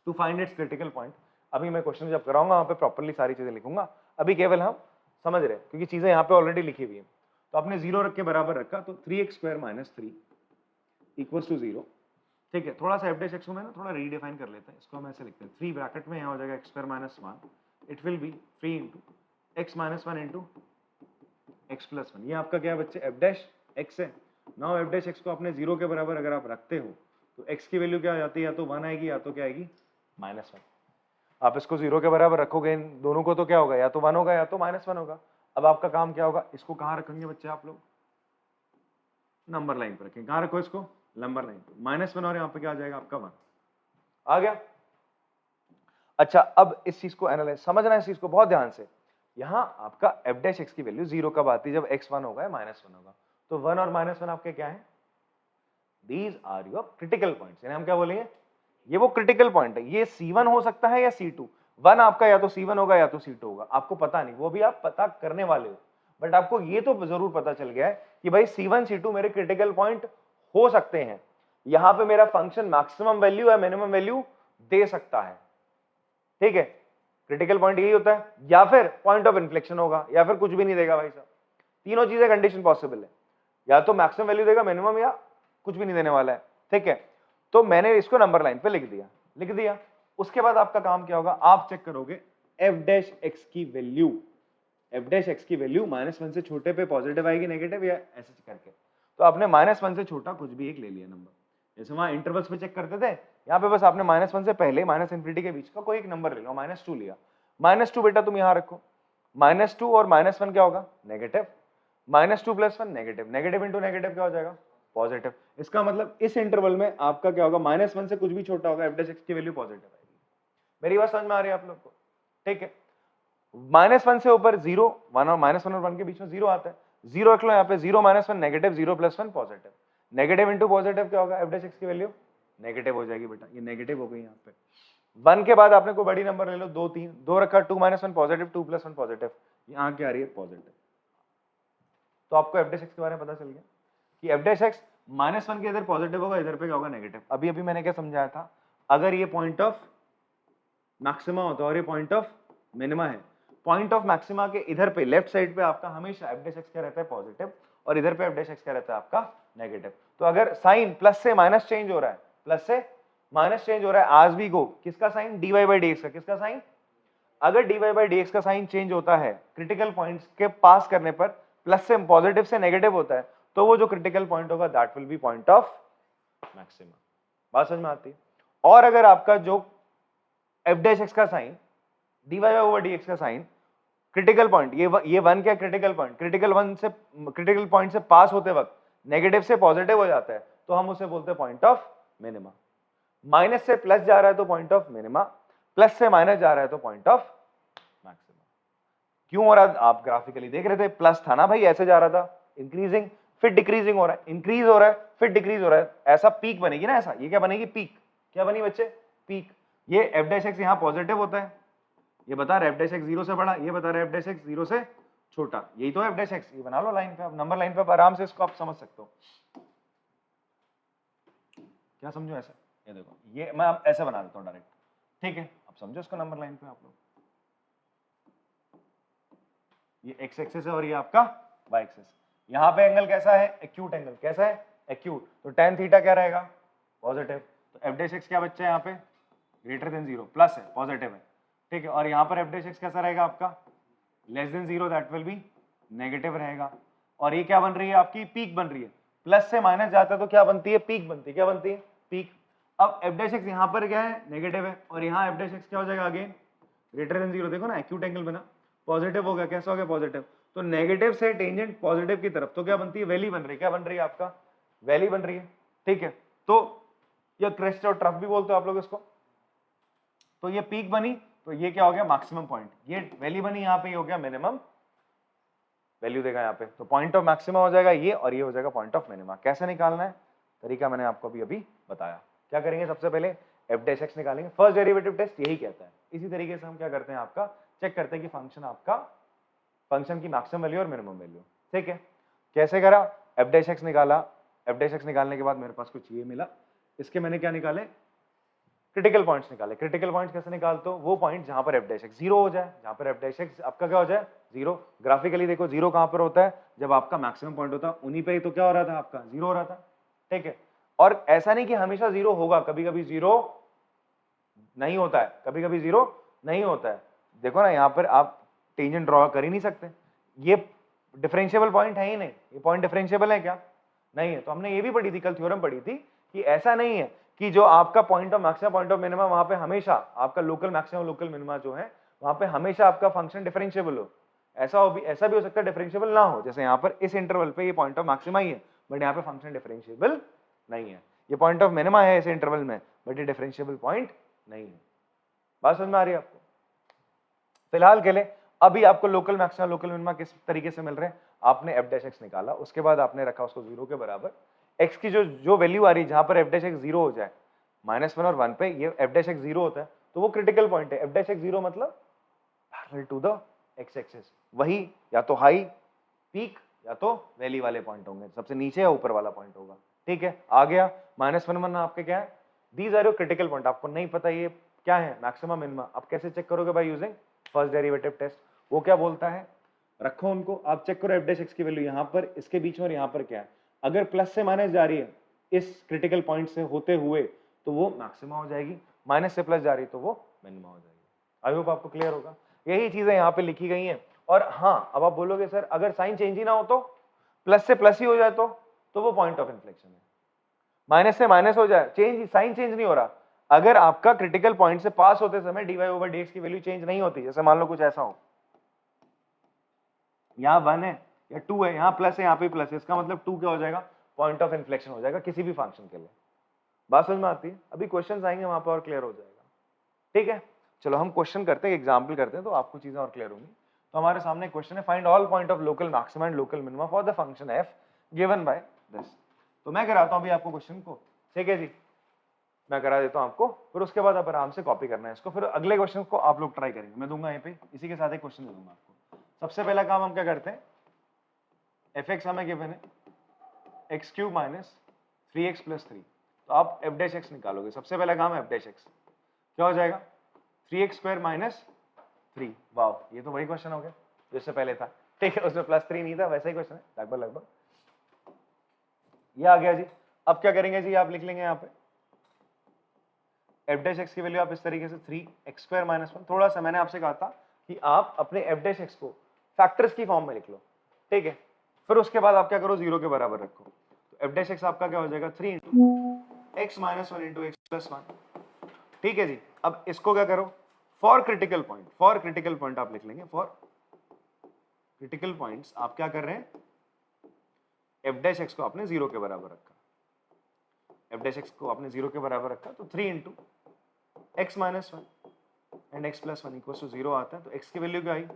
to find its critical point. अभी मैं क्वेश्चन जब कराऊंगा वहां पे प्रॉपर्ली सारी चीजें लिखूंगा, अभी केवल हम समझ रहे हैं क्योंकि चीजें यहाँ पे ऑलरेडी लिखी हुई है। तो आपने 0 रख के बराबर रखा, तो 3x² - 3 इक्वल्स टू 0। ठीक है, थोड़ा सा f डैश x को मैं ना थोड़ा रीडिफाइन कर लेता है, इसको हम ऐसे लिखते हैं 3 ब्रैकेट में यहाँ हो जाएगा x² - 1, it will be 3 into x - 1 into x + 1। ये आपका क्या है बच्चे, f डैश x है। नाउ f डैश x को आपने 0 के बराबर अगर आप रखते हो तो x की वैल्यू क्या हो जाती है, या तो 1 आएगी या तो क्या आएगी -1। आप इसको 0 के बराबर रखोगे इन दोनों को तो क्या होगा, या तो 1 होगा या तो -1 होगा। अब आपका काम क्या होगा, इसको कहाँ रखेंगे बच्चे आप लोग, नंबर लाइन पर रखेंगे। कहाँ रखो इसको, नंबर लाइन पर। -1 और यहाँ पे क्या आ जाएगा आपका 1 आ गया। अच्छा, अब इस चीज को एनालाइज समझना है, इस चीज को बहुत ध्यान से। यहाँ आपका f डैश x की वैल्यू 0 कब आती है, जब x 1 होगा या -1 होगा। तो 1 और -1 आपके क्या है, these are your critical points. यानी हम क्या बोलेंगे, ये वो क्रिटिकल पॉइंट है। ये C1 हो सकता है या C2। 1 आपका या तो C1 होगा या तो C2 होगा, आपको पता नहीं, वो भी आप पता करने वाले हो। बट आपको ये तो जरूर पता चल गया है कि भाई C1 C2 मेरे क्रिटिकल पॉइंट हो सकते हैं। यहां पे मेरा फंक्शन मैक्सिमम वैल्यू या मिनिमम वैल्यू दे सकता है। ठीक है, क्रिटिकल पॉइंट यही होता है, या फिर पॉइंट ऑफ इन्फ्लेक्शन होगा, या फिर कुछ भी नहीं देगा भाई साहब। तीनों चीजें कंडीशन पॉसिबल है, या तो मैक्सिमम वैल्यू देगा, मिनिमम, या कुछ भी नहीं देने वाला है। ठीक है, तो मैंने इसको नंबर लाइन पे लिख दिया। उसके बाद आपका काम क्या होगा, आप चेक करोगे f डैश x की वैल्यू, f डैश x की वैल्यू -1 से छोटे पे पॉजिटिव आएगी, नेगेटिव, या ऐसे करके। तो आपने -1 से छोटा कुछ भी एक ले लिया नंबर, जैसे वहां इंटरवल्स पे चेक करते थे, यहाँ पे बस आपने -1 से पहले -∞ के बीच का कोई एक नंबर ले लो, -2 लिया। -2 बेटा तुम यहाँ रखो, -2 और -1 क्या होगा, negative, -2 + 1 negative, negative into negative क्या हो जाएगा, पॉजिटिव। इसका मतलब इस इंटरवल में आपका क्या होगा, -1 से कुछ भी छोटा होगा, f डैश x की वैल्यू पॉजिटिव आएगी। मेरी बात समझ में आ रही है आप लोग को, ठीक है। -1 से ऊपर 0, 1 और -1 और 1 के बीच में 0 आता है, 0 रख लो यहाँ पे, 0 - 1 negative, 0 + 1 positive, negative into positive क्या होगा, f डैश x की वैल्यू नेगेटिव हो जाएगी बेटा, ये नेगेटिव हो गई यहाँ पे। 1 के बाद आपने कोई बड़ी नंबर ले लो, 2 3, 2 रखा, 2 - 1 पॉजिटिव, 2 + 1 पॉजिटिव, यहाँ क्या आ रही है, पॉजिटिव। तो आपको f डैश x के बारे में पता चल गया कि f डैश x -1 के इधर पॉजिटिव होगा, इधर पे क्या होगा, नेगेटिव। अभी मैंने क्या समझाया था, अगर ये पॉइंट ऑफ मैक्सिमा होता है और ये पॉइंट ऑफ मिनिमा है, पॉइंट ऑफ मैक्सिमा के इधर पे लेफ्ट साइड पे आपका हमेशा f डैश x क्या रहता है, पॉजिटिव, और इधर पे f डैश x क्या रहता है आपका, नेगेटिव। तो अगर साइन प्लस से माइनस चेंज हो रहा है, प्लस से माइनस चेंज हो रहा है, आज भी गो, किसका साइन, dy/dx का, किसका साइन, अगर dy/dx का साइन चेंज होता है क्रिटिकल पॉइंट्स के पास करने पर, प्लस से पॉजिटिव से नेगेटिव होता है, तो वो जो क्रिटिकल पॉइंट होगा that will be point of maxima. बात समझ में आती है। और अगर आपका जो f डैश x का साइन, dy/dx का साइन, क्रिटिकल पॉइंट, ये 1 क्या क्रिटिकल पॉइंट, क्रिटिकल पॉइंट से पास होते वक्त नेगेटिव से पॉजिटिव हो जाता है, तो हम उसे बोलते हैं पॉइंट ऑफ मिनिमा। माइनस से प्लस जा रहा है तो पॉइंट ऑफ मिनिमा, प्लस से माइनस जा रहा है तो पॉइंट ऑफ मैक्सिमा। क्यों हो रहा है, आप ग्राफिकली देख रहे थे, प्लस था ना भाई, ऐसे जा रहा था, इंक्रीजिंग, फिर डिक्रीजिंग हो रहा है, इंक्रीज हो रहा है, फिर डिक्रीज हो रहा है, ऐसा पीक बनेगी ना, ऐसा, ये क्या बनेगी, पीक। क्या बनी बच्चे, पीक। ये f डैश x यहाँ पॉजिटिव होता है, ये बता रहा है f डैश x 0 से बड़ा, ये बता रहा है f डैश x 0 से छोटा, यही तो f डैश x। ये बना लो लाइन पे, आप नंबर लाइन पे आराम से इसको आप समझ सकते हो। क्या समझो ऐसा, ये देखो, ये मैं आप ऐसे बना देता हूँ डायरेक्ट, ठीक है, आप समझो इसको नंबर लाइन पे आप लोग। ये x एक्सिस है और ये आपका y एक्सिस। यहाँ पे एंगल कैसा है, एक्यूट एंगल, कैसा है, एक्यूट। तो tan थीटा क्या रहेगा, पॉजिटिव। तो f डैश x क्या बच्चा है यहाँ पे, ग्रेटर देन 0, प्लस है, पॉजिटिव है, ठीक है। और यहाँ पर f डैश x कैसा रहेगा आपका, less than 0, that will be negative रहेगा। और ये क्या बन रही है आपकी, पीक बन रही है। प्लस से माइनस जाता है तो क्या बनती है, पीक बनती है, क्या बनती है, पीक। अब f डैश x यहाँ पर क्या है, नेगेटिव है, और यहाँ f डैश x क्या हो जाएगा, अगेन ग्रेटर देन 0। देखो ना, एक्यूट एंगल बना, पॉजिटिव हो गया, कैसा हो गया, पॉजिटिव। तो नेगेटिव से टेंजेंट पॉजिटिव की तरफ, तो क्या बनती है, वैली बन रही है, क्या बन रही है आपका, वैली बन रही है, ठीक है। तो ये क्रेस्ट और ट्रफ भी बोलते हो आप लोग इसको। तो ये पीक बनी, तो ये क्या हो गया, मैक्सिमम पॉइंट। ये वैली बनी, यहाँ पे ये हो गया मिनिमम वैल्यू देगा यहाँ पे। तो पॉइंट ऑफ मैक्सिमा हो जाएगा ये, और ये हो जाएगा पॉइंट ऑफ मिनिमा। कैसे निकालना है, तरीका मैंने आपको अभी बताया। क्या करेंगे, सबसे पहले f डैश x निकालेंगे, फर्स्ट डेरिवेटिव टेस्ट यही कहता है। इसी तरीके से हम क्या करते हैं, आपका चेक करते हैं कि फंक्शन आपका, फंक्शन की मैक्सिमम वैल्यू और मिनिमम वैल्यू, ठीक है। कैसे करा, f डैश x निकाला, f डैश x निकालने के बाद मेरे पास कुछ ये मिला, इसके मैंने क्या निकाले, क्रिटिकल पॉइंट्स निकाले। क्रिटिकल पॉइंट्स कैसे निकालते हो? वो पॉइंट जहां पर एफ डैश एक्स जीरो हो जाए, जहां पर एफ डैश एक्स आपका क्या हो जाए? जीरो। ग्राफिकली देखो जीरो कहां पर होता है? जब आपका मैक्सिमम पॉइंट होता है उन्हीं पे ही तो क्या हो रहा था आपका? जीरो हो रहा था, ठीक है। और ऐसा नहीं कि हमेशा जीरो होगा, कभी कभी जीरो नहीं होता है, कभी कभी जीरो नहीं होता है। देखो ना यहाँ पर आप टेंजेंट ड्रॉ कर ही नहीं सकते, ये डिफरेंशिएबल पॉइंट है ही नहीं। ये पॉइंट डिफरेंशिएबल है क्या? नहीं है। तो हमने ये भी पढ़ी थी, कल थ्योरम पढ़ी थी कि ऐसा नहीं है कि जो आपका point of maximum point of minimum वहां पे हमेशा आपका लोकल मैक्सिमम लोकल मिनिमा जो है वहां पे हमेशा आपका फंक्शन डिफरेंशिएबल हो। ऐसा भी हो सकता है डिफरेंशिएबल ना हो, जैसे यहाँ पर इस इंटरवल पे ये पॉइंट ऑफ मैक्सिमा ही है बट यहाँ पे फंक्शन डिफरेंशिएबल नहीं है। ये पॉइंट ऑफ मिनिमा है इस इंटरवल में बट ये डिफरेंशिएबल पॉइंट नहीं है। बात समझ में आ रही है आपको? फिलहाल के लिए अभी आपको लोकल मैक्सिमा लोकल मिनिमा किस तरीके से मिल रहे हैं? आपने एफ डैश एक्स निकाला, उसके बाद आपने रखा उसको जीरो के बराबर। एक्स की जो वैल्यू आ रही है जहां पर एफ डैश एक्स जीरो हो जाए, -1 और 1 पे ये एफ डैश एक्स जीरो होता है तो वो क्रिटिकल पॉइंट है। एफ डैश एक्स जीरो मतलब parallel to the x axis, वही या तो हाई पीक या तो वैली वाले पॉइंट होंगे, सबसे नीचे या ऊपर वाला पॉइंट होगा, ठीक है। आ गया -1 आपके क्या है? These are your critical point. आपको नहीं पता ये क्या है मैक्सिमम मिनिमा, आप कैसे चेक करोगे? By using first derivative test. वो क्या बोलता है? रखो उनको, आप चेक करो एफ डैश एक्स की वैल्यू यहाँ पर इसके बीच में और यहाँ पर क्या है। अगर प्लस से माइनस जा रही है इस क्रिटिकल पॉइंट से होते हुए तो वो मैक्सिमा हो जाएगी, माइनस से प्लस जा रही तो वो मिनिमा हो जाएगी। आई होप आपको क्लियर होगा। यही चीजें यहाँ पे लिखी गई हैं। और हाँ, अब आप बोलोगे सर अगर साइन चेंज ही ना हो तो, प्लस से प्लस ही हो जाए तो वो पॉइंट ऑफ इन्फ्लेक्शन है। माइनस से माइनस हो जाए, साइन चेंज नहीं हो रहा, अगर आपका क्रिटिकल पॉइंट से पास होते समय dy/dx की वैल्यू चेंज नहीं होती, जैसे मान लो कुछ ऐसा हो, यहाँ 1 है या 2 है, यहाँ प्लस है यहाँ पे प्लस है, इसका मतलब 2 क्या हो जाएगा? पॉइंट ऑफ इन्फ्लेक्शन हो जाएगा किसी भी फंक्शन के लिए। बात समझ में आती है? अभी क्वेश्चंस आएंगे वहां पर और क्लियर हो जाएगा, ठीक है। चलो हम क्वेश्चन करते हैं, एग्जाम्पल करते हैं तो आपको चीजें और क्लियर होंगी। तो हमारे सामने क्वेश्चन है, find all point of local maxima and local minima for the function F given by this. तो मैं कराता हूं अभी आपको क्वेश्चन को, ठीक है जी, मैं करा देता हूं आपको, फिर उसके बाद आप आराम से कॉपी करना है इसको, फिर अगले क्वेश्चन को आप लोग ट्राई करेंगे। मैं दूंगा यहाँ पे, इसी के साथ एक क्वेश्चन दे दूंगा आपको। सबसे पहला काम हम क्या करते हैं, एफ एक्स हमें गिवन है x³ माइनस 3x प्लस 3, तो आप एफ डैश एक्स निकालोगे। सबसे पहला काम एफ डैश एक्स क्या हो जाएगा? 3x square minus 3। वाह, ये तो वही क्वेश्चन हो गया जो इससे पहले था, ठीक है, उसमें प्लस 3 नहीं था, वैसा ही क्वेश्चन है लगभग। ये आ गया जी। अब क्या करेंगे जी, आप लिख लेंगे यहाँ पे एफ डैश एक्स की वैल्यू आप इस तरीके से 3x स्क्वायर माइनस 1। थोड़ा सा मैंने आपसे कहा था कि आप अपने एफ डैश एक्स को फैक्टर्स की फॉर्म में लिख लो, ठीक है। फिर उसके बाद आप क्या करो, जीरो के बराबर रखो। तो एफ डैश एक्स आपका क्या हो जाएगा? 3 × x माइनस 1 × x प्लस 1, ठीक है जी। अब इसको क्या करो, फॉर क्रिटिकल पॉइंट आप लिख लेंगे। फॉर क्रिटिकल पॉइंट्स आप क्या कर रहे हैं, एफ डैश एक्स को आपने जीरो के बराबर रखा, एफ डैश एक्स को आपने जीरो के बराबर रखा, तो 3 × x minus 1 and x plus 1 equal to 0 आता है। तो x की वैल्यू क्या आई?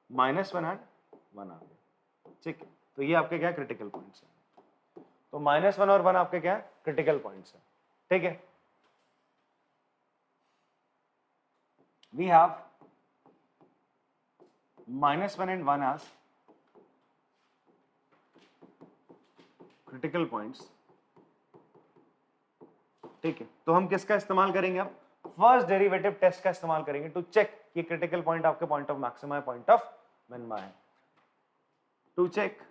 -1 एंड 1 आ गया, ठीक है। तो ये आपके क्या क्रिटिकल पॉइंट्स है। तो -1 और 1 आपके क्या क्रिटिकल पॉइंट्स है, ठीक है। We have -1 and 1 as critical points, ठीक है। तो हम किसका इस्तेमाल करेंगे? अब फर्स्ट डेरिवेटिव टेस्ट का इस्तेमाल करेंगे टू चेक ये क्रिटिकल पॉइंट आपके पॉइंट ऑफ मैक्सिमा है, पॉइंट ऑफ मिनिमा है। To check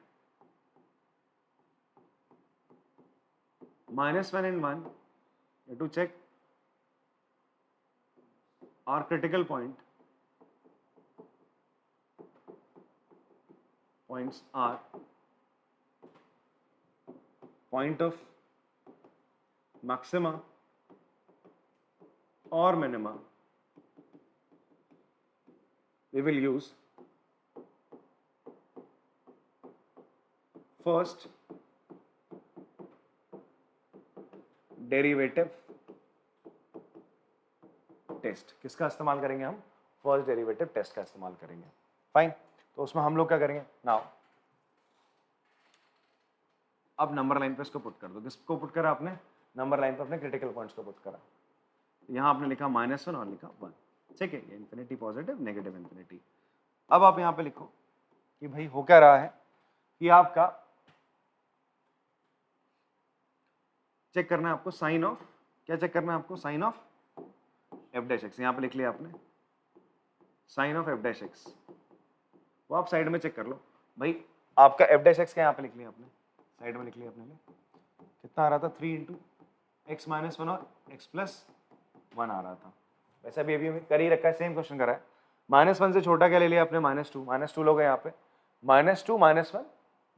-1 and 1, to check our critical points are point of maxima or minima. We will use first derivative test. किसका इस्तेमाल करेंगे हम? फर्स्ट डेरिवेटिव टेस्ट का इस्तेमाल करेंगे, फाइन। तो उसमें हम लोग क्या करेंगे नाउ, अब नंबर लाइन पे इसको पुट कर दो। किसको पुट करा आपने? नंबर लाइन पे अपने क्रिटिकल पॉइंट्स को पुट करा। यहाँ आपने लिखा -1 और लिखा 1, ठीक है। ये इन्फिनिटी पॉजिटिव नेगेटिव इन्फिनिटी। अब आप यहाँ पे लिखो कि भाई हो क्या रहा है कि आपका चेक करना है आपको साइन ऑफ, क्या चेक करना है आपको? Sign of F dash x, यहाँ पे लिख लिया आपने sign of F dash x, वो आप साइड में चेक कर लो भाई। आपका एफ डैश एक्स क्या यहाँ पे लिख लिया आपने, साइड में लिख लिया आपने, कितना आ रहा था 3 इंटू एक्स माइनस वन और एक्स प्लस वन आ रहा था। वैसे भी अभी कर ही रखा है, सेम क्वेश्चन करा है। माइनस वन से छोटा क्या ले लिया आपने, माइनस टू लोगे यहाँ पे, minus two minus one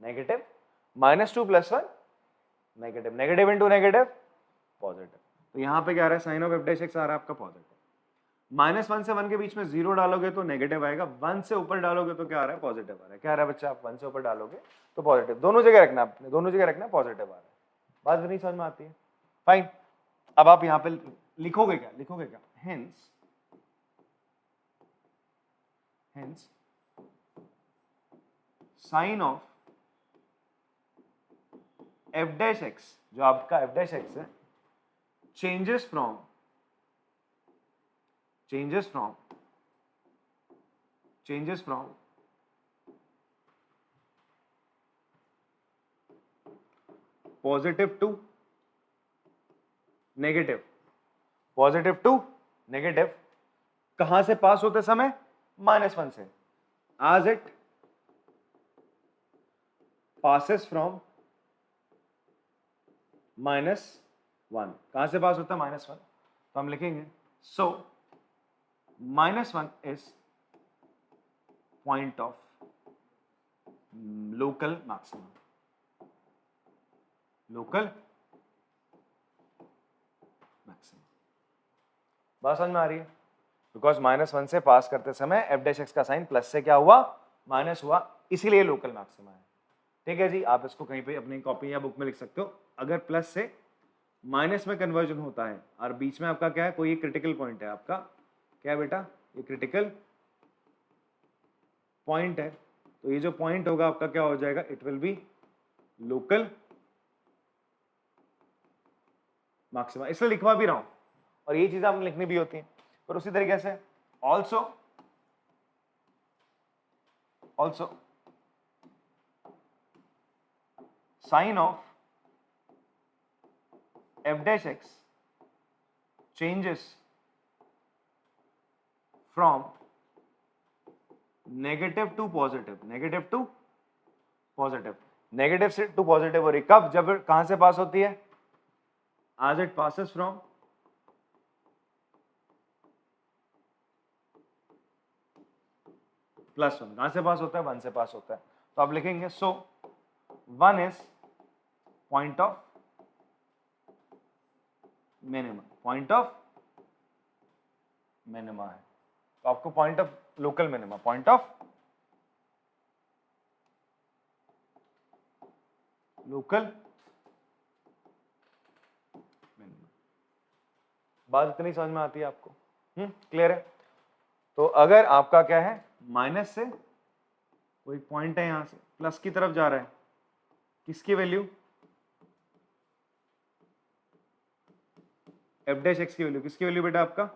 negative, minus two plus one negative, negative into negative positive. तो यहाँ पे क्या आ रहा है, sign of F dash X आ रहा है आपका पॉजिटिव। माइनस वन से वन के बीच में जीरो डालोगे तो नेगेटिव आएगा, वन से ऊपर डालोगे तो क्या आ रहा है, पॉजिटिव आ रहा है। क्या आ रहा है बच्चा, आप वन से ऊपर डालोगे तो पॉजिटिव, दोनों जगह रखना आपने, दोनों जगह रखना पॉजिटिव आ रहा है। बात नहीं समझ में आती है, फाइन। अब आप यहाँ पे लिखोगे क्या, hence sign of F dash x, जो आपका एफ डैश एक्स है, changes from positive to negative, positive to negative कहां से पास होते समय, माइनस वन से, as it passes from minus one, कहां से पास होता है, माइनस वन। तो हम लिखेंगे so minus one is point of local maximum, local maximum. बात समझ में आ रही है, बिकॉज माइनस वन से पास करते समय एफ डैश एक्स का साइन प्लस से क्या हुआ, माइनस हुआ, इसीलिए लोकल मैक्सिमा है। ठीक है जी, आप इसको कहीं पे अपनी कॉपी या बुक में लिख सकते हो। अगर प्लस से माइनस में कन्वर्जन होता है और बीच में आपका क्या है, कोई क्रिटिकल पॉइंट है आपका, क्या है बेटा, ये क्रिटिकल पॉइंट है, तो ये जो पॉइंट होगा आपका क्या हो जाएगा, it will be local maxima. इसलिए लिखवा भी रहा हूं, और ये चीजें आपने लिखनी भी होती है। पर उसी तरीके से also sin of f dash x changes from negative to positive, negative to positive, negative से टू पॉजिटिव हो रही, कब, जब कहां से पास होती है, as it passes from plus one, कहां से पास होता है, वन से पास होता है। तो आप लिखेंगे so one is point of minima, point of minima है। तो आपको point of local minima, point of local minima. बात इतनी समझ में आती है आपको, क्लियर है। तो अगर आपका क्या है, माइनस से कोई पॉइंट है यहां से प्लस की तरफ जा रहा है, किसकी वैल्यू, एफ डैश एक्स की वैल्यू, किसकी वैल्यू बेटा आपका,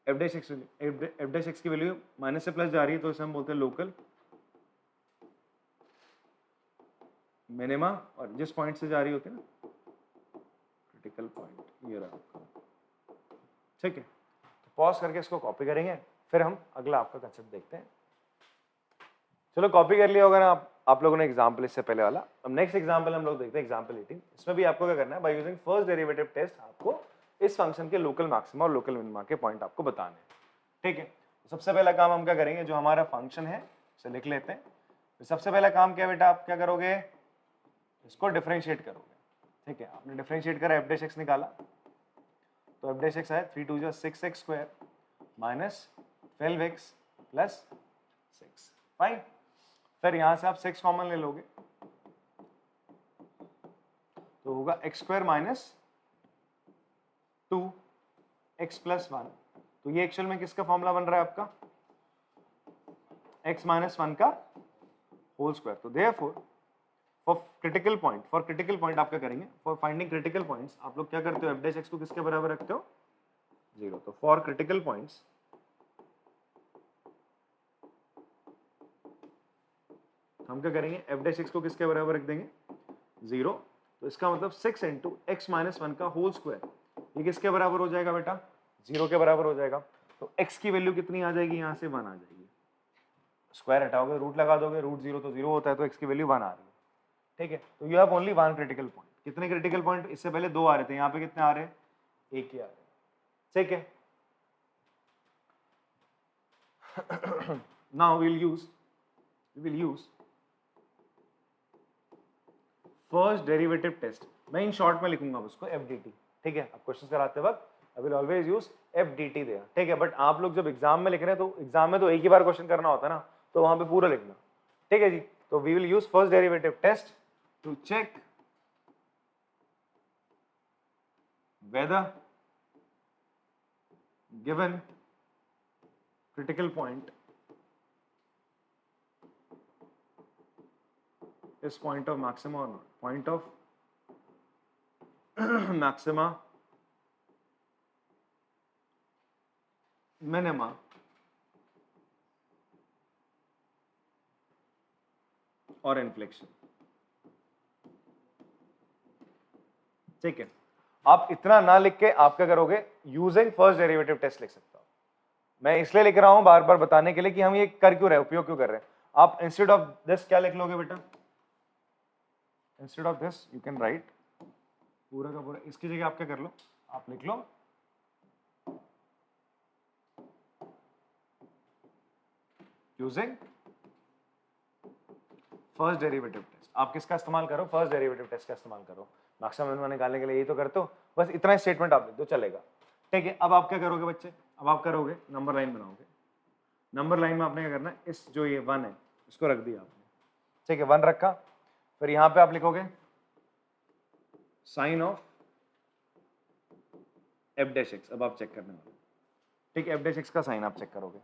f dash x value, F dash x की वैल्यू माइनस से प्लस जा रही है, तो इसे हम बोलते हैं लोकल मिनिमा। और जिस पॉइंट से जा रही होती है ना क्रिटिकल पॉइंट, ये रहा आपका, ठीक है। तो पॉज करके इसको कॉपी करेंगे, फिर हम अगला आपका कंसेप्ट देखते हैं। चलो कॉपी कर लिया होगा ना आप लोगों ने एग्जाम्पल इससे पहले वाला। अब नेक्स्ट एग्जाम्पल हम लोग देखते हैं, एग्जाम्पल 18। इसमें भी आपको क्या करना है, by using first derivative test आपको इस फंक्शन के लोकल मैक्सिमा और लोकल मिनिमा के पॉइंट आपको बताने हैं, ठीक है। तो सबसे पहला काम हम क्या करेंगे, जो हमारा फंक्शन है उसे लिख लेते हैं। तो सबसे पहला काम क्या बेटा, आप क्या करोगे, इसको डिफरेंशिएट करोगे, ठीक है। आपने डिफरेंशिएट करा, एफ डैश एक्स निकाला, तो एफ डैश एक्स है 3 2 6x square minus 12x plus 6, fine. फिर यहां से आप 6 कॉमन ले लोगे, तो होगा x square minus 2x plus 1। तो ये एक्चुअल में किसका फॉर्मूला बन रहा है आपका, x माइनस 1 का होल स्क्वायर। तो देयरफॉर फॉर क्रिटिकल पॉइंट आप क्या करेंगे, फॉर फाइंडिंग क्रिटिकल पॉइंट्स आप लोग क्या करते हो, एफ डैश एक्स को किसके बराबर रखते हो, 0। तो फॉर क्रिटिकल पॉइंट्स हम क्या करेंगे, एफ डैश एक्स को किसके बराबर रख देंगे, 0। तो इसका मतलब 6 इंटू एक्स माइनस 1 का होल स्क्वायर, ये किसके बराबर हो जाएगा बेटा, 0 के बराबर हो जाएगा। तो x की वैल्यू कितनी आ जाएगी, यहाँ से 1 आ जाएगी। स्क्वायर हटाओगे, रूट लगा दोगे, रूट 0 तो 0 होता है, तो x की वैल्यू 1 आ रही है। ठीक है, तो you have only 1 critical point. कितने क्रिटिकल पॉइंट, इससे पहले 2 आ रहे थे, यहाँ पे कितने आ रहे हैं, 1 ही आ रहे हैं। ठीक है, now we will use first derivative test. मैं इन शॉर्ट में लिखूंगा उसको FDT। ठीक है, आप क्वेश्चन कराते वक्त I will always use FDT there. ठीक है, बट आप लोग जब एग्जाम में लिख रहे हैं तो एग्जाम में तो एक ही बार क्वेश्चन करना होता है ना, तो वहां पे पूरा लिखना। ठीक है जी, तो we will use first derivative test to check whether given critical point is point of maxima or not, point of maxima, minima और इन्फ्लेक्शन। ठीक है, आप इतना ना लिख के आप क्या करोगे, यूजिंग फर्स्ट डेरिवेटिव टेस्ट लिख सकते हो। मैं इसलिए लिख रहा हूं बार बार बताने के लिए कि हम ये कर क्यों रहे, उपयोग क्यों कर रहे हैं। आप इंस्टेड ऑफ दिस क्या लिख लोगे बेटा, instead of this you can write पूरा का पूरा, इसकी जगह आप क्या कर लो, आप लिख लो यूजिंग फर्स्ट डेरिवेटिव टेस्ट। आप किसका इस्तेमाल करो, फर्स्ट डेरिवेटिव टेस्ट का इस्तेमाल करो मैक्सिमम मिनिमम निकालने के लिए। यही तो करते हो, बस इतना स्टेटमेंट आप लिख दो चलेगा। ठीक है, अब आप क्या करोगे बच्चे, अब आप करोगे नंबर लाइन बनाओगे। नंबर लाइन में आपने क्या करना है, इस जो ये 1 है इसको रख दिया आपने। ठीक है, 1 रखा, फिर यहां पे आप लिखोगे sign of f dash x। अब आप चेक करने वाले, ठीक है, f डैश x का साइन आप चेक करोगे।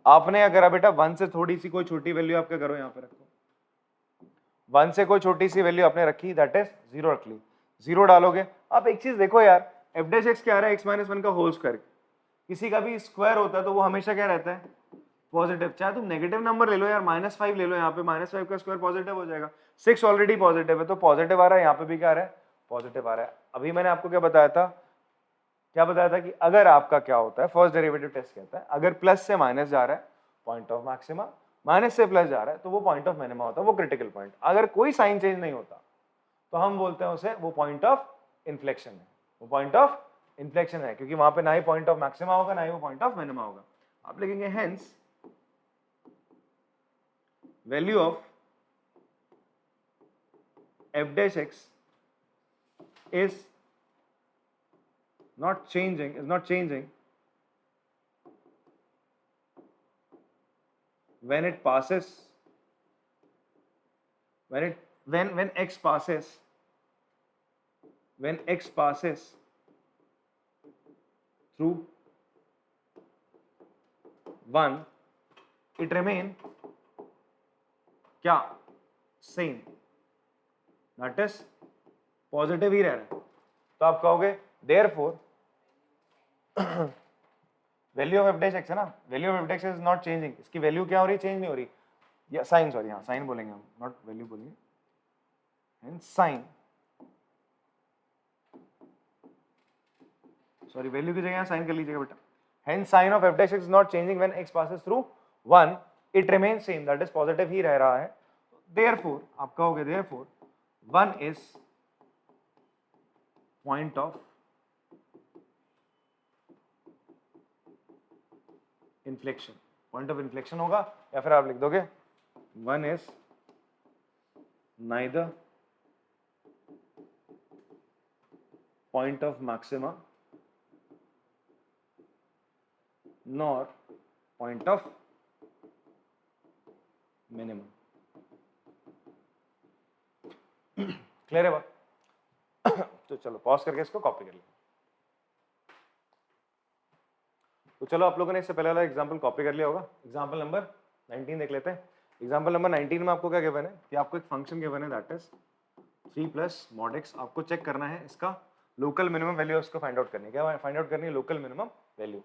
आपने अगर बेटा 1 से थोड़ी सी कोई छोटी वैल्यू आप क्या करो, यहाँ पे रखो 1 से कोई छोटी सी वैल्यू आपने रखी, दैट इज 0 रख ली, 0 डालोगे। आप एक चीज देखो यार, f डैश x क्या आ रहा है, x माइनस 1 का होल स्क्वायर। किसी का भी स्क्वायर होता है तो वो हमेशा क्या रहता है, पॉजिटिव। चाहे तुम नेगेटिव नंबर ले लो यार, -5 ले लो, यहाँ पे -5 का स्क्वायर पॉजिटिव हो जाएगा। 6 ऑलरेडी पॉजिटिव है, तो पॉजिटिव आ रहा है, यहाँ पे भी क्या आ रहा है, पॉजिटिव आ रहा है। अभी मैंने आपको क्या बताया था कि अगर आपका क्या होता है, फर्स्ट डेरिवेटिव टेस्ट कहता है अगर प्लस से माइनस जा रहा है पॉइंट ऑफ मैक्सिमा, माइनस से प्लस जा रहा है तो वो पॉइंट ऑफ मिनिमा होता है, वो क्रिटिकल पॉइंट। अगर कोई साइन चेंज नहीं होता तो हम बोलते हैं उसे वो पॉइंट ऑफ इन्फ्लेक्शन है, वो पॉइंट ऑफ इन्फ्लेक्शन है, क्योंकि वहां पे ना ही पॉइंट ऑफ मैक्सिमा होगा ना ही वो पॉइंट ऑफ मिनिमा होगा। आप लिखेंगे hence value of f dash x is not changing when it passes when x passes through 1, it remain क्या, सेम, दैट इज पॉजिटिव ही रह रहा है। तो आप कहोगे therefore value of f dash x है ना, value of f dash x is not changing. इसकी वैल्यू क्या हो रही, चेंज नहीं हो रही, या साइन, सॉरी हाँ साइन बोलेंगे हम, नॉट वैल्यू बोलेंगे, एंड साइन, सॉरी वैल्यू की जगह साइन कर लीजिएगा बेटा। Hence sign of f dash x is not changing when x passes through 1, it remain same, that is positive ही रह रहा है। देयरफॉर आप कहोगे therefore 1 is point of inflection, point of inflection होगा, या फिर आप लिख दोगे 1 is neither point of maxima nor point of minimum। Clear है बात? तो चलो पॉज करके इसको कॉपी कर लें। तो चलो आप लोगों ने इससे पहले वाला एग्जांपल कॉपी कर लिया होगा। एग्जांपल नंबर 19 देख लेते हैं। एग्जांपल नंबर 19 में आपको क्या गिवन है कि आपको एक फंक्शन गिवन है that is 3 plus mod x। आपको चेक करना है इसका लोकल मिनिमम वैल्यू, उसको फाइंड आउट करनी है। क्या फाइंड आउट करनी है? Local minimum value.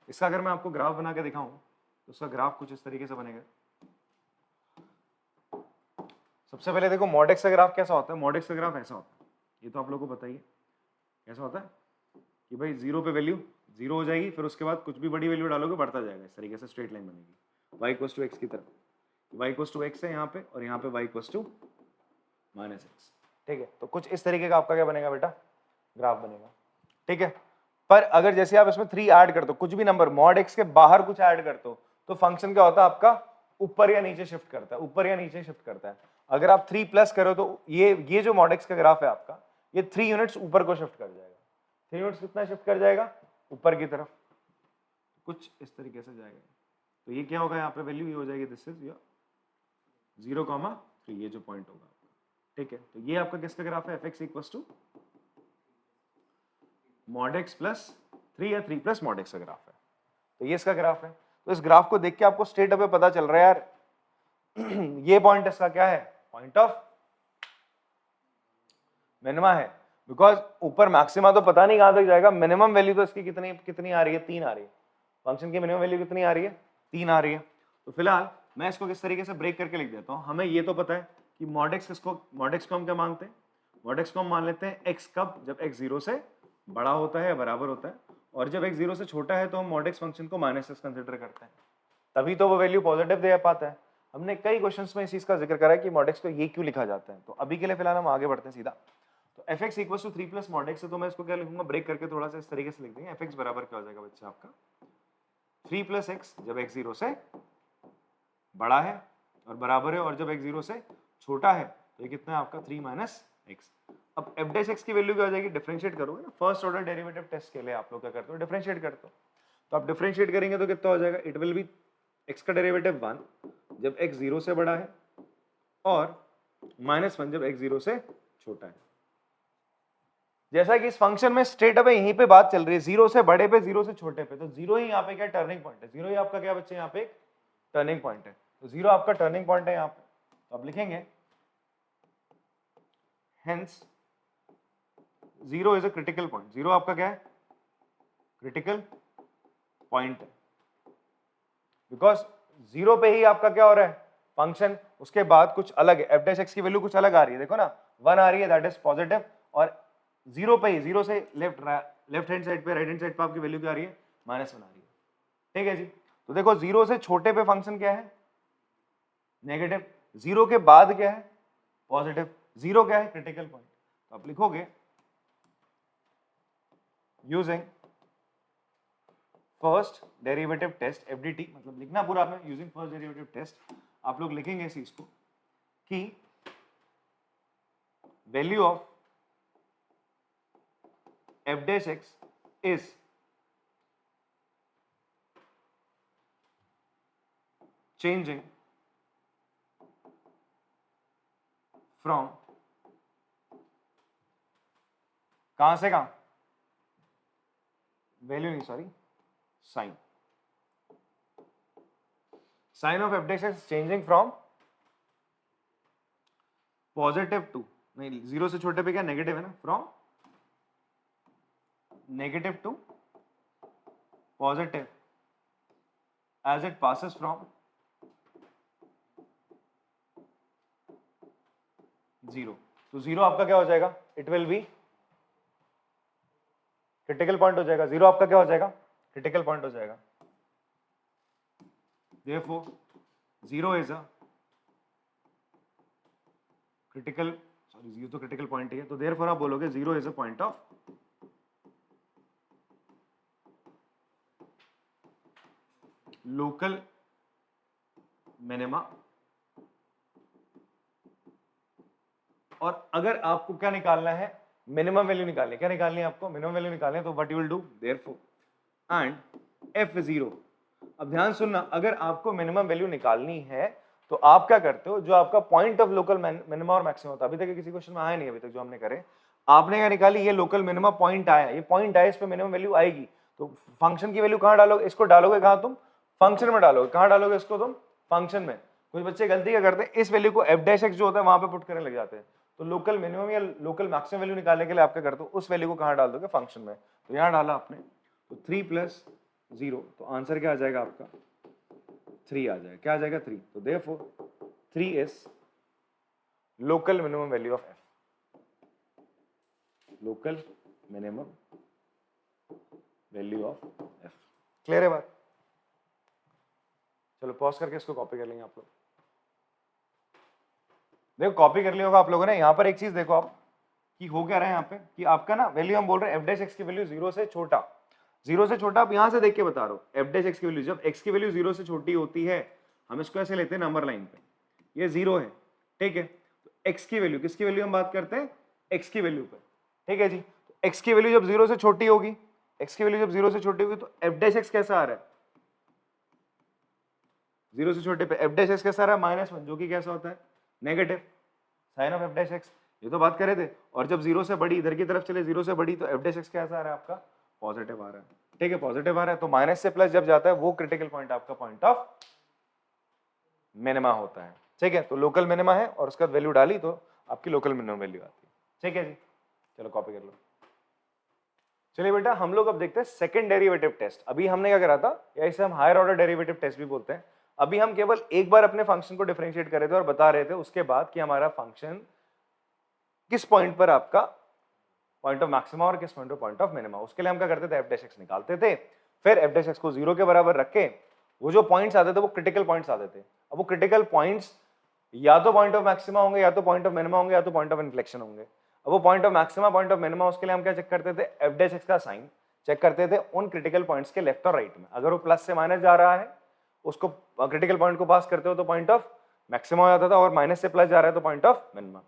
इसका अगर मैं आपको ग्राफ बना के दिखाऊं तो उसका ग्राफ कुछ इस तरीके से बनेगा। सबसे पहले देखो मॉड x का ग्राफ कैसा होता है। मॉड x का ग्राफ ऐसा होता है, ये तो आप लोगों को पता ही है कैसा होता है कि भाई 0 पे वैल्यू 0 हो जाएगी, फिर उसके बाद कुछ भी बड़ी वैल्यू डालोगे बढ़ता जाएगा, इस तरीके से स्ट्रेट लाइन बनेगी y इक्वल्स टू एक्स की तरफ, y इक्वल्स टू एक्स है यहाँ पे और यहाँ पे y equals to minus x. ठीक है, तो कुछ इस तरीके का आपका क्या बनेगा बेटा, ग्राफ बनेगा। ठीक है, पर अगर जैसे आप इसमें 3 ऐड कर दो, कुछ भी नंबर मॉड x के बाहर कुछ ऐड कर दो, तो फंक्शन क्या होता है आपका, ऊपर या नीचे शिफ्ट करता है, ऊपर या नीचे शिफ्ट करता है। अगर आप 3 प्लस करो तो ये जो मॉड x का ग्राफ है आपका, ये 3 यूनिट्स ऊपर को शिफ्ट कर जाएगा। 3 यूनिट्स कितना शिफ्ट कर जाएगा, ऊपर की तरफ, कुछ इस तरीके से जाएगा। तो ये क्या होगा, यहाँ पे वैल्यू ये हो जाएगी, दिस इज योर 0,3, ये जो पॉइंट होगा आपका। ठीक है, तो ये आपका किसका ग्राफ है, fx equals to mod x plus 3 या 3 प्लस mod x का ग्राफ है। तो ये इसका ग्राफ है। तो इस ग्राफ को देख के आपको स्ट्रेट अवे पता चल रहा है यार ये पॉइंट इसका क्या है, पॉइंट ऑफ मिनिमा है, बिकॉज ऊपर मैक्सिमा तो पता नहीं कहां तक जाएगा, मिनिमम वैल्यू तो इसकी कितनी कितनी आ रही है, 3 आ रही है। फंक्शन की मिनिमम वैल्यू कितनी आ रही है, 3 आ रही है। तो फिलहाल मैं इसको किस तरीके से ब्रेक करके लिख देता हूं। हमें ये तो पता है कि mod x को हम क्या मानते हैं, mod x को हम मान लेते हैं x कब, जब x 0 से बड़ा होता है या बराबर होता है, और जब x 0 से छोटा है तो हम mod x फंक्शन को माइनस x कंसिडर करते हैं, तभी तो वो वैल्यू पॉजिटिव दे पाता है। हमने कई क्वेश्चंस में इस चीज का जिक्र करा है कि mod x को ये क्यों लिखा जाता है। तो अभी के लिए फिलहाल हम आगे बढ़ते हैं सीधा। तो fx equals to 3 plus mod x है, तो मैं इसको क्या लिखूंगा, ब्रेक करके थोड़ा सा इस तरीके से लिख देंगे। fx बराबर क्या हो जाएगा बच्चा आपका 3 प्लस एक्स, जब x 0 से बड़ा है और बराबर है, और जब x 0 से छोटा है तो ये कितना है आपका 3 माइनस एक्स। अब f डैश x की वैल्यू क्या हो जाएगी, डिफरेंशिएट करोगे ना, फर्स्ट ऑर्डर डेरिवेटिव टेस्ट के लिए आप लोग क्या करते हो, डिफरेंशिएट करते हो। तो आप डिफरेंशिएट करेंगे तो कितना हो जाएगा, इट विल बी x का डेरिवेटिव 1 जब x 0 से बड़ा है, और -1 जब x 0 से छोटा है। जैसा कि इस फंक्शन में स्ट्रेट अवे यहीं पे बात चल रही है, 0 से बड़े पे 0 से छोटे पे, तो 0 ही यहाँ पे क्या टर्निंग पॉइंट है, 0 ही आपका क्या बच्चे यहाँ पे एक टर्निंग पॉइंट है। तो 0 आपका टर्निंग पॉइंट है यहाँ पे, तो आप लिखेंगे hence 0 is a critical point. 0 आपका क्या है, क्रिटिकल पॉइंट है, बिकॉज 0 पे ही आपका क्या हो रहा है फंक्शन, उसके बाद कुछ अलग है, f डैश x की वैल्यू कुछ अलग आ रही है, देखो ना 1 आ रही है, दैट इज पॉजिटिव, और 0 पे ही 0 से लेफ्ट हैंड साइड पे, राइट हैंड साइड पे आपकी वैल्यू क्या आ रही है, -1 आ रही है। ठीक है जी, तो देखो 0 से छोटे पे फंक्शन क्या है, नेगेटिव, 0 के बाद क्या है, पॉजिटिव, 0 क्या है, क्रिटिकल पॉइंट। तो आप लिखोगे using first derivative test, FDT, मतलब लिखना पूरा आपने, यूजिंग फर्स्ट डेरिवेटिव टेस्ट, आप लोग लिखेंगे इस चीज को कि value of f dash x is changing from कहां से कहां, वैल्यू नहीं sorry, sign, sign of f dash x changing from positive to, नहीं 0 से छोटे पे क्या नेगेटिव है ना, from negative to positive as it passes from 0। तो 0 आपका क्या हो जाएगा, it will be critical point हो जाएगा, 0 आपका क्या हो जाएगा, क्रिटिकल पॉइंट हो जाएगा। therefore 0 is a critical, sorry 0 तो क्रिटिकल पॉइंट ही है, तो therefore आप बोलोगे 0 is a point of local minima. और अगर आपको क्या निकालना है, मिनिमम वैल्यू निकालनी है, क्या निकालनी है आपको, मिनिमम वैल्यू निकालनी है, तो what you will do, therefore and f0। अब ध्यान सुनना, अगर आपको मिनिमम वैल्यू निकालनी है तो आप क्या करते हो, जो आपका पॉइंट ऑफ लोकल मिनिमा और मैक्सिमम होता है, अभी तक किसी क्वेश्चन में आया नहीं, अभी तक जो हमने करे, आपने क्या निकाली, ये लोकल मिनिमा पॉइंट आया, ये पॉइंट आया, इस पे मिनिमम वैल्यू आएगी, तो फंक्शन की वैल्यू कहां डालोगे, इसको डालोगे कहां तुम, फंक्शन में डालोगे, कहां डालोगे इसको तुम, फंक्शन में। कुछ बच्चे गलती क्या करते हैं, इस वैल्यू को f डैश x जो होता है वहां पे पुट करने लग जाते हैं। तो लोकल मिनिमम या लोकल मैक्सिमम वैल्यू निकालने के लिए आप क्या करते हो, उस वैल्यू को कहां डाल दोगे, फंक्शन में। तो यहां डाला आपने, तो 3 प्लस 0, तो आंसर क्या आ जाएगा आपका, 3 आ जाएगा, क्या आ जाएगा 3। तो therefore 3 is local minimum value of f, local minimum value of F. Clear है बात? चलो पॉज करके इसको कॉपी कर लेंगे आप लोग। देखो कॉपी कर लिया होगा आप लोगों ने। यहाँ पर एक चीज देखो आप कि हो क्या रहा है यहाँ पे कि आपका ना वैल्यू हम बोल रहे हैं एफ डैश एक्स की वैल्यू 0 से छोटा, 0 से छोटा। आप यहाँ से देख के बता रहा हूँ एफ डैश एक्स की वैल्यू, जब एक्स की वैल्यू 0 से छोटी होती है हम इसको ऐसे लेते हैं नंबर लाइन पे, ये 0 है, ठीक है। तो एक्स की वैल्यू, किसकी वैल्यू हम बात करते हैं? एक्स की वैल्यू पे, ठीक है जी। तो एक्स की वैल्यू जब 0 से छोटी होगी, एक्स की वैल्यू जब 0 से छोटी होगी तो एफ डैश एक्स कैसा आ रहा है? 0 से छोटे पे एफ डैश एक्स कैसा आ रहा है? -1, जो कि कैसा होता है? Negative sign of F dash x. ये तो बात कर रहे थे। और जब 0 से बड़ी इधर की तरफ चले, 0 से बड़ी, तो एफ डैश एक्स कैसा आ रहा है आपका? पॉजिटिव आ रहा है, ठीक है, पॉजिटिव आ रहा है। तो माइनस से प्लस जब जाता है वो क्रिटिकल पॉइंट आपका पॉइंट ऑफ मिनिमा होता है, ठीक है। तो लोकल मिनिमा है और उसका वैल्यू डाली तो आपकी लोकल मिनिमम वैल्यू आती है, ठीक है जी। चलो कॉपी कर लो। चलिए बेटा हम लोग अब देखते हैं सेकंड डेरिवेटिव टेस्ट। अभी हमने क्या करा था, या इसे हम हायर ऑर्डर डेरिवेटिव टेस्ट भी बोलते हैं। अभी हम केवल एक बार अपने फंक्शन को डिफरेंशिएट कर रहे थे और बता रहे थे उसके बाद कि हमारा फंक्शन किस पॉइंट पर आपका पॉइंट ऑफ मैक्सिमा और किस पॉइंट ऑफ मिनिमा। उसके लिए हम क्या करते थे? एफ डैश एक्स निकालते थे, फिर एफ डैश एक्स को 0 के बराबर रख के वो जो पॉइंट्स आते थे वो क्रिटिकल पॉइंट्स आते थे। अब वो क्रिटिकल पॉइंट्स या तो पॉइंट ऑफ मैक्सिमा होंगे, या तो पॉइंट ऑफ मिनिमा होंगे, या तो पॉइंट ऑफ इन्फ्लेक्शन होंगे। अब वो point of maxima, point of minima, उसके लिए हम क्या चेक करते थे? एफ डैश एक्स का साइन चेक करते थे उन क्रिटिकल पॉइंट्स के लेफ्ट और राइट में। अगर वो प्लस से माइनस जा रहा है, उसको क्रिटिकल पॉइंट को पास करते हो तो पॉइंट ऑफ मैक्सिमा हो जाता था, और माइनस से प्लस जा रहा है तो पॉइंट ऑफ मिनिमा।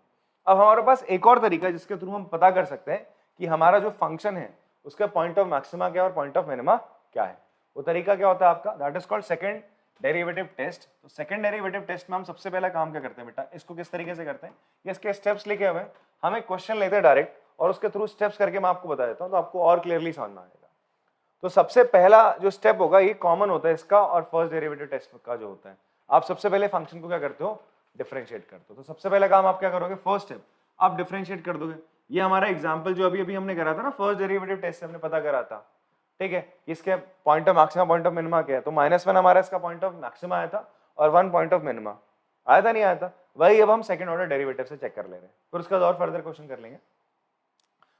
अब हमारे पास एक और तरीका है जिसके थ्रू हम पता कर सकते हैं कि हमारा जो फंक्शन है उसका पॉइंट ऑफ मैक्सिमा क्या है और पॉइंट ऑफ मिनिमा क्या है। वो तरीका क्या होता है आपका? That is called second derivative test. तो सेकंड डेरिवेटिव टेस्ट में हम सबसे पहला काम क्या करते हैं बेटा? इसको किस तरीके से करते हैं? ये इसके स्टेप्स लिखे हुए हैं, हम एक क्वेश्चन लेते हैं डायरेक्ट और उसके थ्रू स्टेप्स करके मैं आपको बता देता हूँ, तो आपको और क्लियरली समझ में आएगा। तो सबसे पहला जो स्टेप होगा ये कॉमन होता है इसका और फर्स्ट डेरिवेटिव टेस्ट का जो होता है, आप सबसे पहले फंक्शन को क्या करते हो? डिफरेंशिएट करते हो। तो सबसे पहला काम आप क्या करोगे? फर्स्ट स्टेप आप डिफरेंशिएट कर दोगे। ये हमारा एग्जांपल जो अभी अभी हमने करा था ना, फर्स्ट डेरिवेटिव टेस्ट से हमने पता करा था, ठीक है। इसके point of maxima, point of minima क्या है? तो -1 हमारा इसका पॉइंट ऑफ मैक्सिमा आया था और 1 पॉइंट ऑफ मिनिमा आया था, नहीं आया था? वही अब हम सेकंड ऑर्डर डेरिवेटिव से चेक कर ले रहे हैं, फिर उसका और फर्दर क्वेश्चन कर लेंगे।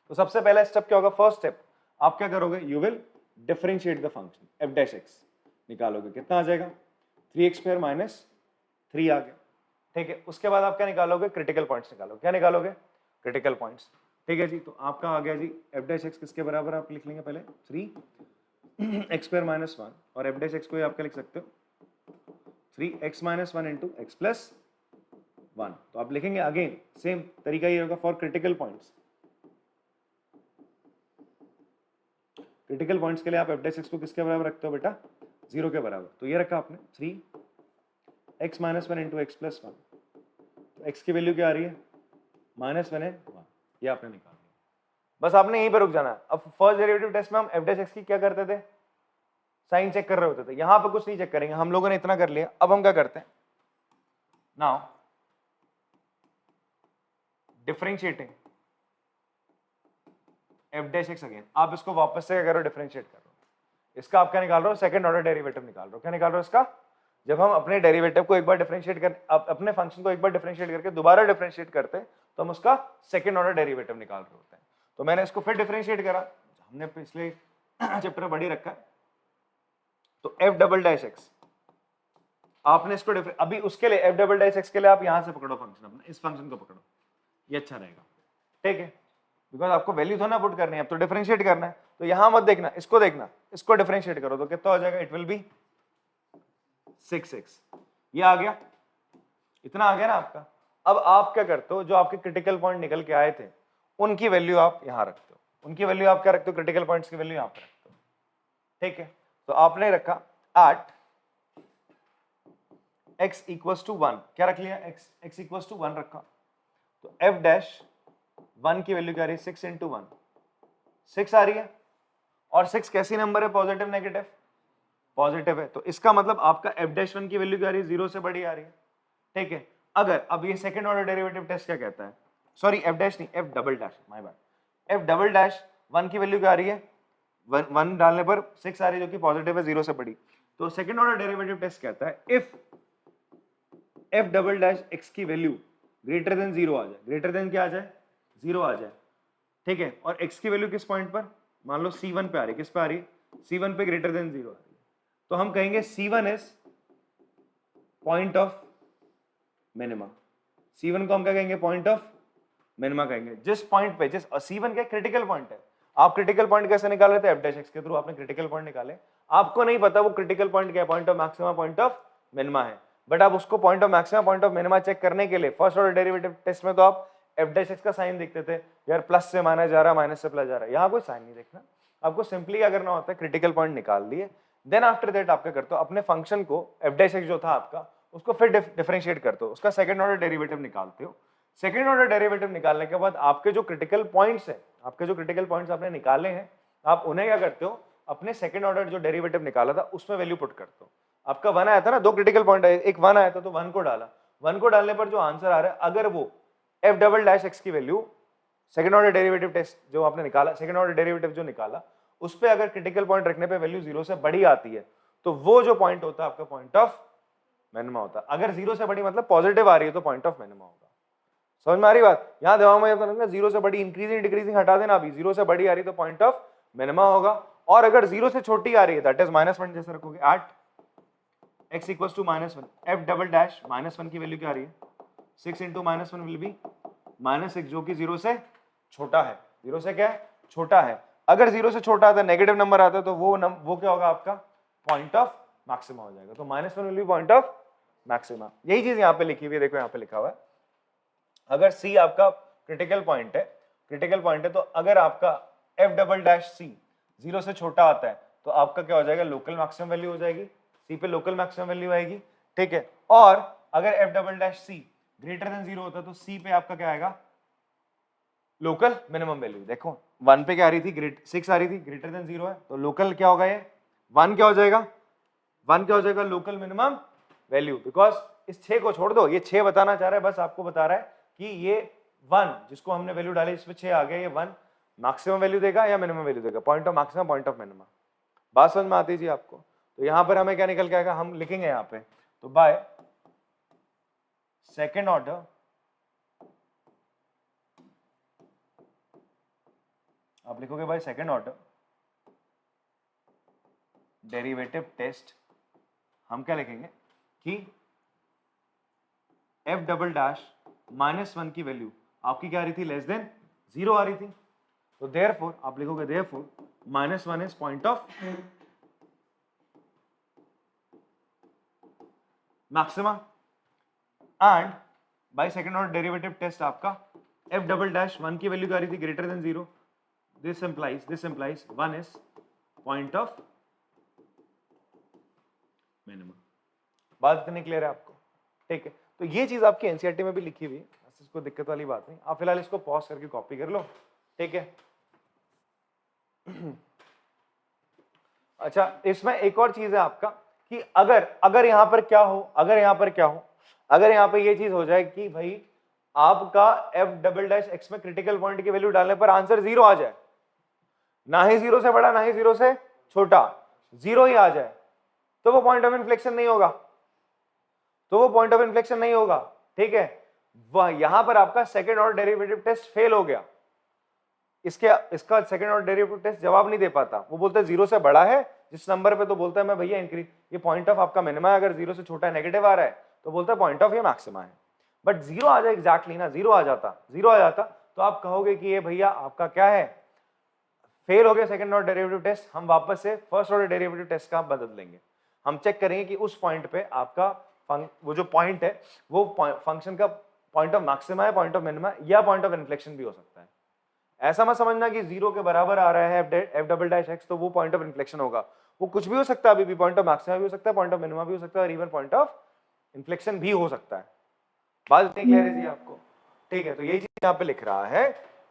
तो सबसे पहला स्टेप क्या होगा? फर्स्ट स्टेप आप क्या करोगे? You will differentiate the function F dash x. निकालोगे, कितना आ जाएगा? 3x² - 3 आ गया, ठीक है। उसके बाद आप क्या निकालोगे? क्रिटिकल पॉइंट्स निकालोगे। क्या निकालोगे? क्रिटिकल पॉइंट्स, ठीक है जी। तो आपका आ गया जी एफ डैश एक्स किसके बराबर? आप लिख लेंगे पहले 3x² - 1, और एफ डैश एक्स को आप क्या लिख सकते हो? 3x - 1 into x plus 1। तो आप लिखेंगे अगेन सेम तरीका ये होगा for critical points. Critical points के लिए आप एफ डैश एक्स को किसके बराबर रखते हो बेटा? 0 के बराबर। तो ये रखा आपने 3x - 1 इंटू x प्लस 1। तो x की वैल्यू क्या आ रही है? -1 है 1, ये आपने निकाल दिया। बस आपने यहीं पर रुक जाना है। अब फर्स्ट डेरिवेटिव टेस्ट में हम एफ डैश एक्स की क्या करते थे? साइन चेक कर रहे होते थे। यहां पर कुछ नहीं चेक करेंगे, हम लोगों ने इतना कर लिया। अब हम क्या करते हैं? Now differentiating F dash x again. आप इसको वापस से क्या करो? डिफरेंशिएट करो। इसका आप क्या निकाल रहे हो? सेकंड ऑर्डर डेरिवेटिव निकाल रहे हो। क्या निकाल रहे हो इसका? जब हम अपने डेरिवेटिव को एक बार डिफरेंशिएट कर, अपने फंक्शन को एक बार डिफरेंशिएट करके दोबारा डिफरेंशिएट करते हैं तो हम उसका सेकंड ऑर्डर डेरिवेटिव निकाल रहे होते हैं। तो मैंने इसको फिर डिफरेंशिएट करा, हमने पिछले चैप्टर पढ़ी रखा है। तो एफ डबल डैश एक्स आपने इसको अभी उसके लिए एफ डबल डैश एक्स के लिए आप यहां से पकड़ो फंक्शन, अपना इस फंक्शन को पकड़ो, ये अच्छा रहेगा, ठीक है। बिकॉज आपको वैल्यू थोड़ा ना पुट करनी है, अब तो डिफरेंशिएट करना है। तो यहां मत देखना, इसको देखना, इसको डिफरेंशिएट करो तो कितना हो जाएगा? It will be 6x। ये आ गया, इतना आ गया ना आपका। अब आप क्या करते हो? जो आपके क्रिटिकल पॉइंट निकल के आए थे उनकी वैल्यू आप यहां रखते हो, उनकी वैल्यू आप क्या रखते हो? क्रिटिकल पॉइंट्स की वैल्यू यहां पर रखते हो, ठीक है। तो आपने रखा एट x = 1, क्या रख लिया? x = 1 रखा। तो f डैश 1 की वैल्यू क्या आ रही है? 6 × 1, 6 आ रही है। और 6 कैसी नंबर है? Positive negative? पॉजिटिव है। तो इसका मतलब आपका f डैश 1 की वैल्यू क्या आ रही है? 0 से बड़ी आ रही है, ठीक है। अगर अब ये सेकंड ऑर्डर डेरिवेटिव टेस्ट क्या कहता है? सॉरी f डैश नहीं, f double dash, my bad. f double dash 1 की वैल्यू क्या आ रही है? 1 डालने पर 6 आ रही है जो कि पॉजिटिव है, 0 से बड़ी। तो सेकंड ऑर्डर डेरिवेटिव टेस्ट कहता है if f double dash x की वैल्यू ग्रेटर देन 0 आ जाए, ग्रेटर देन क्या आ जाए? 0 आ जाए, ठीक है। और x की वैल्यू किस पॉइंट पर? मान लो C1 पे आ रही है, किस पे आ रही है? C1 पे ग्रेटर देन 0 आ रही है, तो हम कहेंगे C1 is point of minima. C1 को हम क्या कहेंगे? पॉइंट ऑफ मिनिमा कहेंगे। जिस पॉइंट पे, जिस C1 क्या क्रिटिकल पॉइंट है। आप क्रिटिकल पॉइंट कैसे निकाल रहे थे? एफ डैश एक्स के थ्रू आपने क्रिटिकल पॉइंट निकाले। आपको नहीं पता वो क्रिटिकल पॉइंट क्या है, point of maxima, point of minima है, बट आप उसको point of maxima, point of minima check करने के लिए फर्स्ट ऑर्डर डेरिवेटिव टेस्ट में तो आप एफ डैश एक्स का साइन देखते थे, यार प्लस से माइनस जा रहा, माइनस से प्लस जा रहा है। यहाँ कोई साइन नहीं देखना, आपको सिंपली क्या करना होता है, क्रिटिकल पॉइंट निकाल लिए, देन आफ्टर दैट आप क्या करते हो, अपने फंक्शन को एफ डैश एक्स जो था आपका, उसको फिर डिफरेंशिएट करते हो, उसका सेकंड ऑर्डर डेरिवेटिव निकालते हो। सेकंड ऑर्डर डेरिवेटिव निकालने के बाद आपके जो क्रिटिकल पॉइंट्स है, आपके जो क्रिटिकल पॉइंट्स आपने निकाले हैं, आप उन्हें क्या करते हो, अपने सेकंड ऑर्डर जो डेरिवेटिव निकाला था उसमें वैल्यू पुट करते हो। आपका 1 आया था ना, दो क्रिटिकल पॉइंट है, एक 1 आया था तो 1 को डाला, 1 को डालने पर जो आंसर आ रहा है, अगर वो एफ डबल डैश एक्स की value second order derivative test जो आपने निकाला, सेकंड ऑर्डर डेरिवेटिव जो निकाला, उस पे अगर क्रिटिकल पॉइंट रखने पे वैल्यू 0 से बड़ी आती है, तो वो जो पॉइंट होता है आपका पॉइंट ऑफ मिनिमा होता है। अगर 0 से बड़ी मतलब पॉजिटिव आ रही है तो पॉइंट ऑफ मिनिमा होगा। समझ में आ रही बात? यहां दिमाग में रखना, 0 से बड़ी इंक्रीजिंग डिक्रीजिंग हटा देना, अभी 0 से बड़ी आ रही तो पॉइंट ऑफ मिनिमा होगा, और अगर 0 से छोटी आ रही है दैट इज -1 जैसे रखोगे, at x equals to -1, f double dash -1 की वैल्यू क्या आ रही है, 6 इंटू -1 विल बी -6, जो कि 0 से छोटा है। 0 से क्या है? छोटा है। अगर 0 से छोटा आता है, नेगेटिव नंबर आता है, तो वो क्या होगा आपका पॉइंट ऑफ मैक्सिमा हो जाएगा। तो -1 will be point of maxima. यही चीज यहाँ पे लिखी हुई है, देखो यहाँ पे लिखा हुआ है, अगर C आपका क्रिटिकल पॉइंट है, क्रिटिकल पॉइंट है, तो अगर आपका एफ डबल डैश C 0 से छोटा आता है तो आपका क्या हो जाएगा, लोकल मैक्सिमम वैल्यू हो जाएगी, C पे लोकल मैक्सिमम वैल्यू आएगी, ठीक है। और अगर F double dash C greater than 0 होता है तो C पे आपका क्या आएगा, लोकल मिनिमम वैल्यू। देखो 1 पे क्या आ रही थी, 6 आ रही थी, ग्रेटर देन 0 है, तो लोकल क्या होगा, ये 1 क्या हो जाएगा, 1 क्या हो जाएगा, लोकल मिनिमम वैल्यू। बिकॉज इस 6 को छोड़ दो, ये 6 बताना चाह रहा है, बस आपको बता रहा है कि ये 1 जिसको हमने वैल्यू डाली, इसमें 6 आ गया, ये 1 मैक्सिमम वैल्यू देगा या मिनिमम वैल्यू देगा, point of maximum, point of minimum. बात समझ में आती जी आपको? तो यहां पर हमें क्या निकल के आएगा, हम लिखेंगे यहां पे, तो बाय सेकेंड ऑर्डर आप लिखोगे, by second order derivative test, हम क्या लिखेंगे कि एफ डबल डैश -1 की वैल्यू आपकी क्या आ रही थी, लेस देन 0 आ रही थी, तो देयरफॉर आप लिखोगे, therefore -1 is point of maxima, and by second order derivative test आपका एफ डबल डैश 1 की वैल्यू क्या आ रही थी, greater than 0, this implies 1 is point of minimum. बात इतनी क्लियर है आपको? ठीक है, तो ये चीज आपकी एनसीईआरटी में भी लिखी हुई है, इसको दिक्कत वाली बात नहीं, आप फिलहाल इसको पॉज करके कॉपी कर लो, ठीक है। अच्छा, इसमें एक और चीज है आपका कि अगर यहां पर क्या हो, अगर यहां पर ये चीज हो जाए कि भाई आपका एफ डबल डैश एक्स में क्रिटिकल पॉइंट की वैल्यू डालने पर आंसर 0 आ जाए, ना ही 0 से बड़ा ना ही 0 से छोटा, 0 ही आ जाए, तो वो पॉइंट ऑफ इन्फ्लेक्शन नहीं होगा, ठीक है। वह यहां पर आपका second order derivative test fail हो गया, इसका सेकंड ऑर्डर डेरिवेटिव टेस्ट जवाब नहीं दे पाता, वो बोलता है 0 से बड़ा है जिस नंबर पे, तो बोलता है मैं भैया इंक्रीज, ये पॉइंट ऑफ आपका मिनिमा है, अगर 0 से छोटा नेगेटिव आ रहा है तो बोलता है पॉइंट ऑफ ये मैक्सिमा है। बट 0 आ जाए एग्जैक्टली ना, 0 आ जाता तो आप कहोगे कि ये भैया आपका क्या है, फेल हो गया सेकंड ऑर्डर डेरिवेटिव टेस्ट, हम वापस से फर्स्ट ऑर्डर डेरिवेटिव टेस्ट का बदल लेंगे, हम चेक करेंगे कि उस पॉइंट पे आपका वो जो पॉइंट है वो फंक्शन का पॉइंट ऑफ मैक्सिमा है, पॉइंट ऑफ मिनिमा, या पॉइंट ऑफ इन्फ्लेक्शन भी हो सकता है। ऐसा मत समझना कि 0 के बराबर आ रहा है एफ डबल डैश एक्स तो वो पॉइंट ऑफ इन्फ्लेक्शन होगा, वो कुछ भी हो सकता है, अभी भी पॉइंट ऑफ मैक्सिमा भी हो सकता है, पॉइंट ऑफ मिनिमा भी हो सकता है, और इवन पॉइंट ऑफ इन्फ्लेक्शन भी हो सकता है। बात इतनी क्लियर है जी आपको? ठीक है, तो यही चीज यहाँ पे लिख रहा है,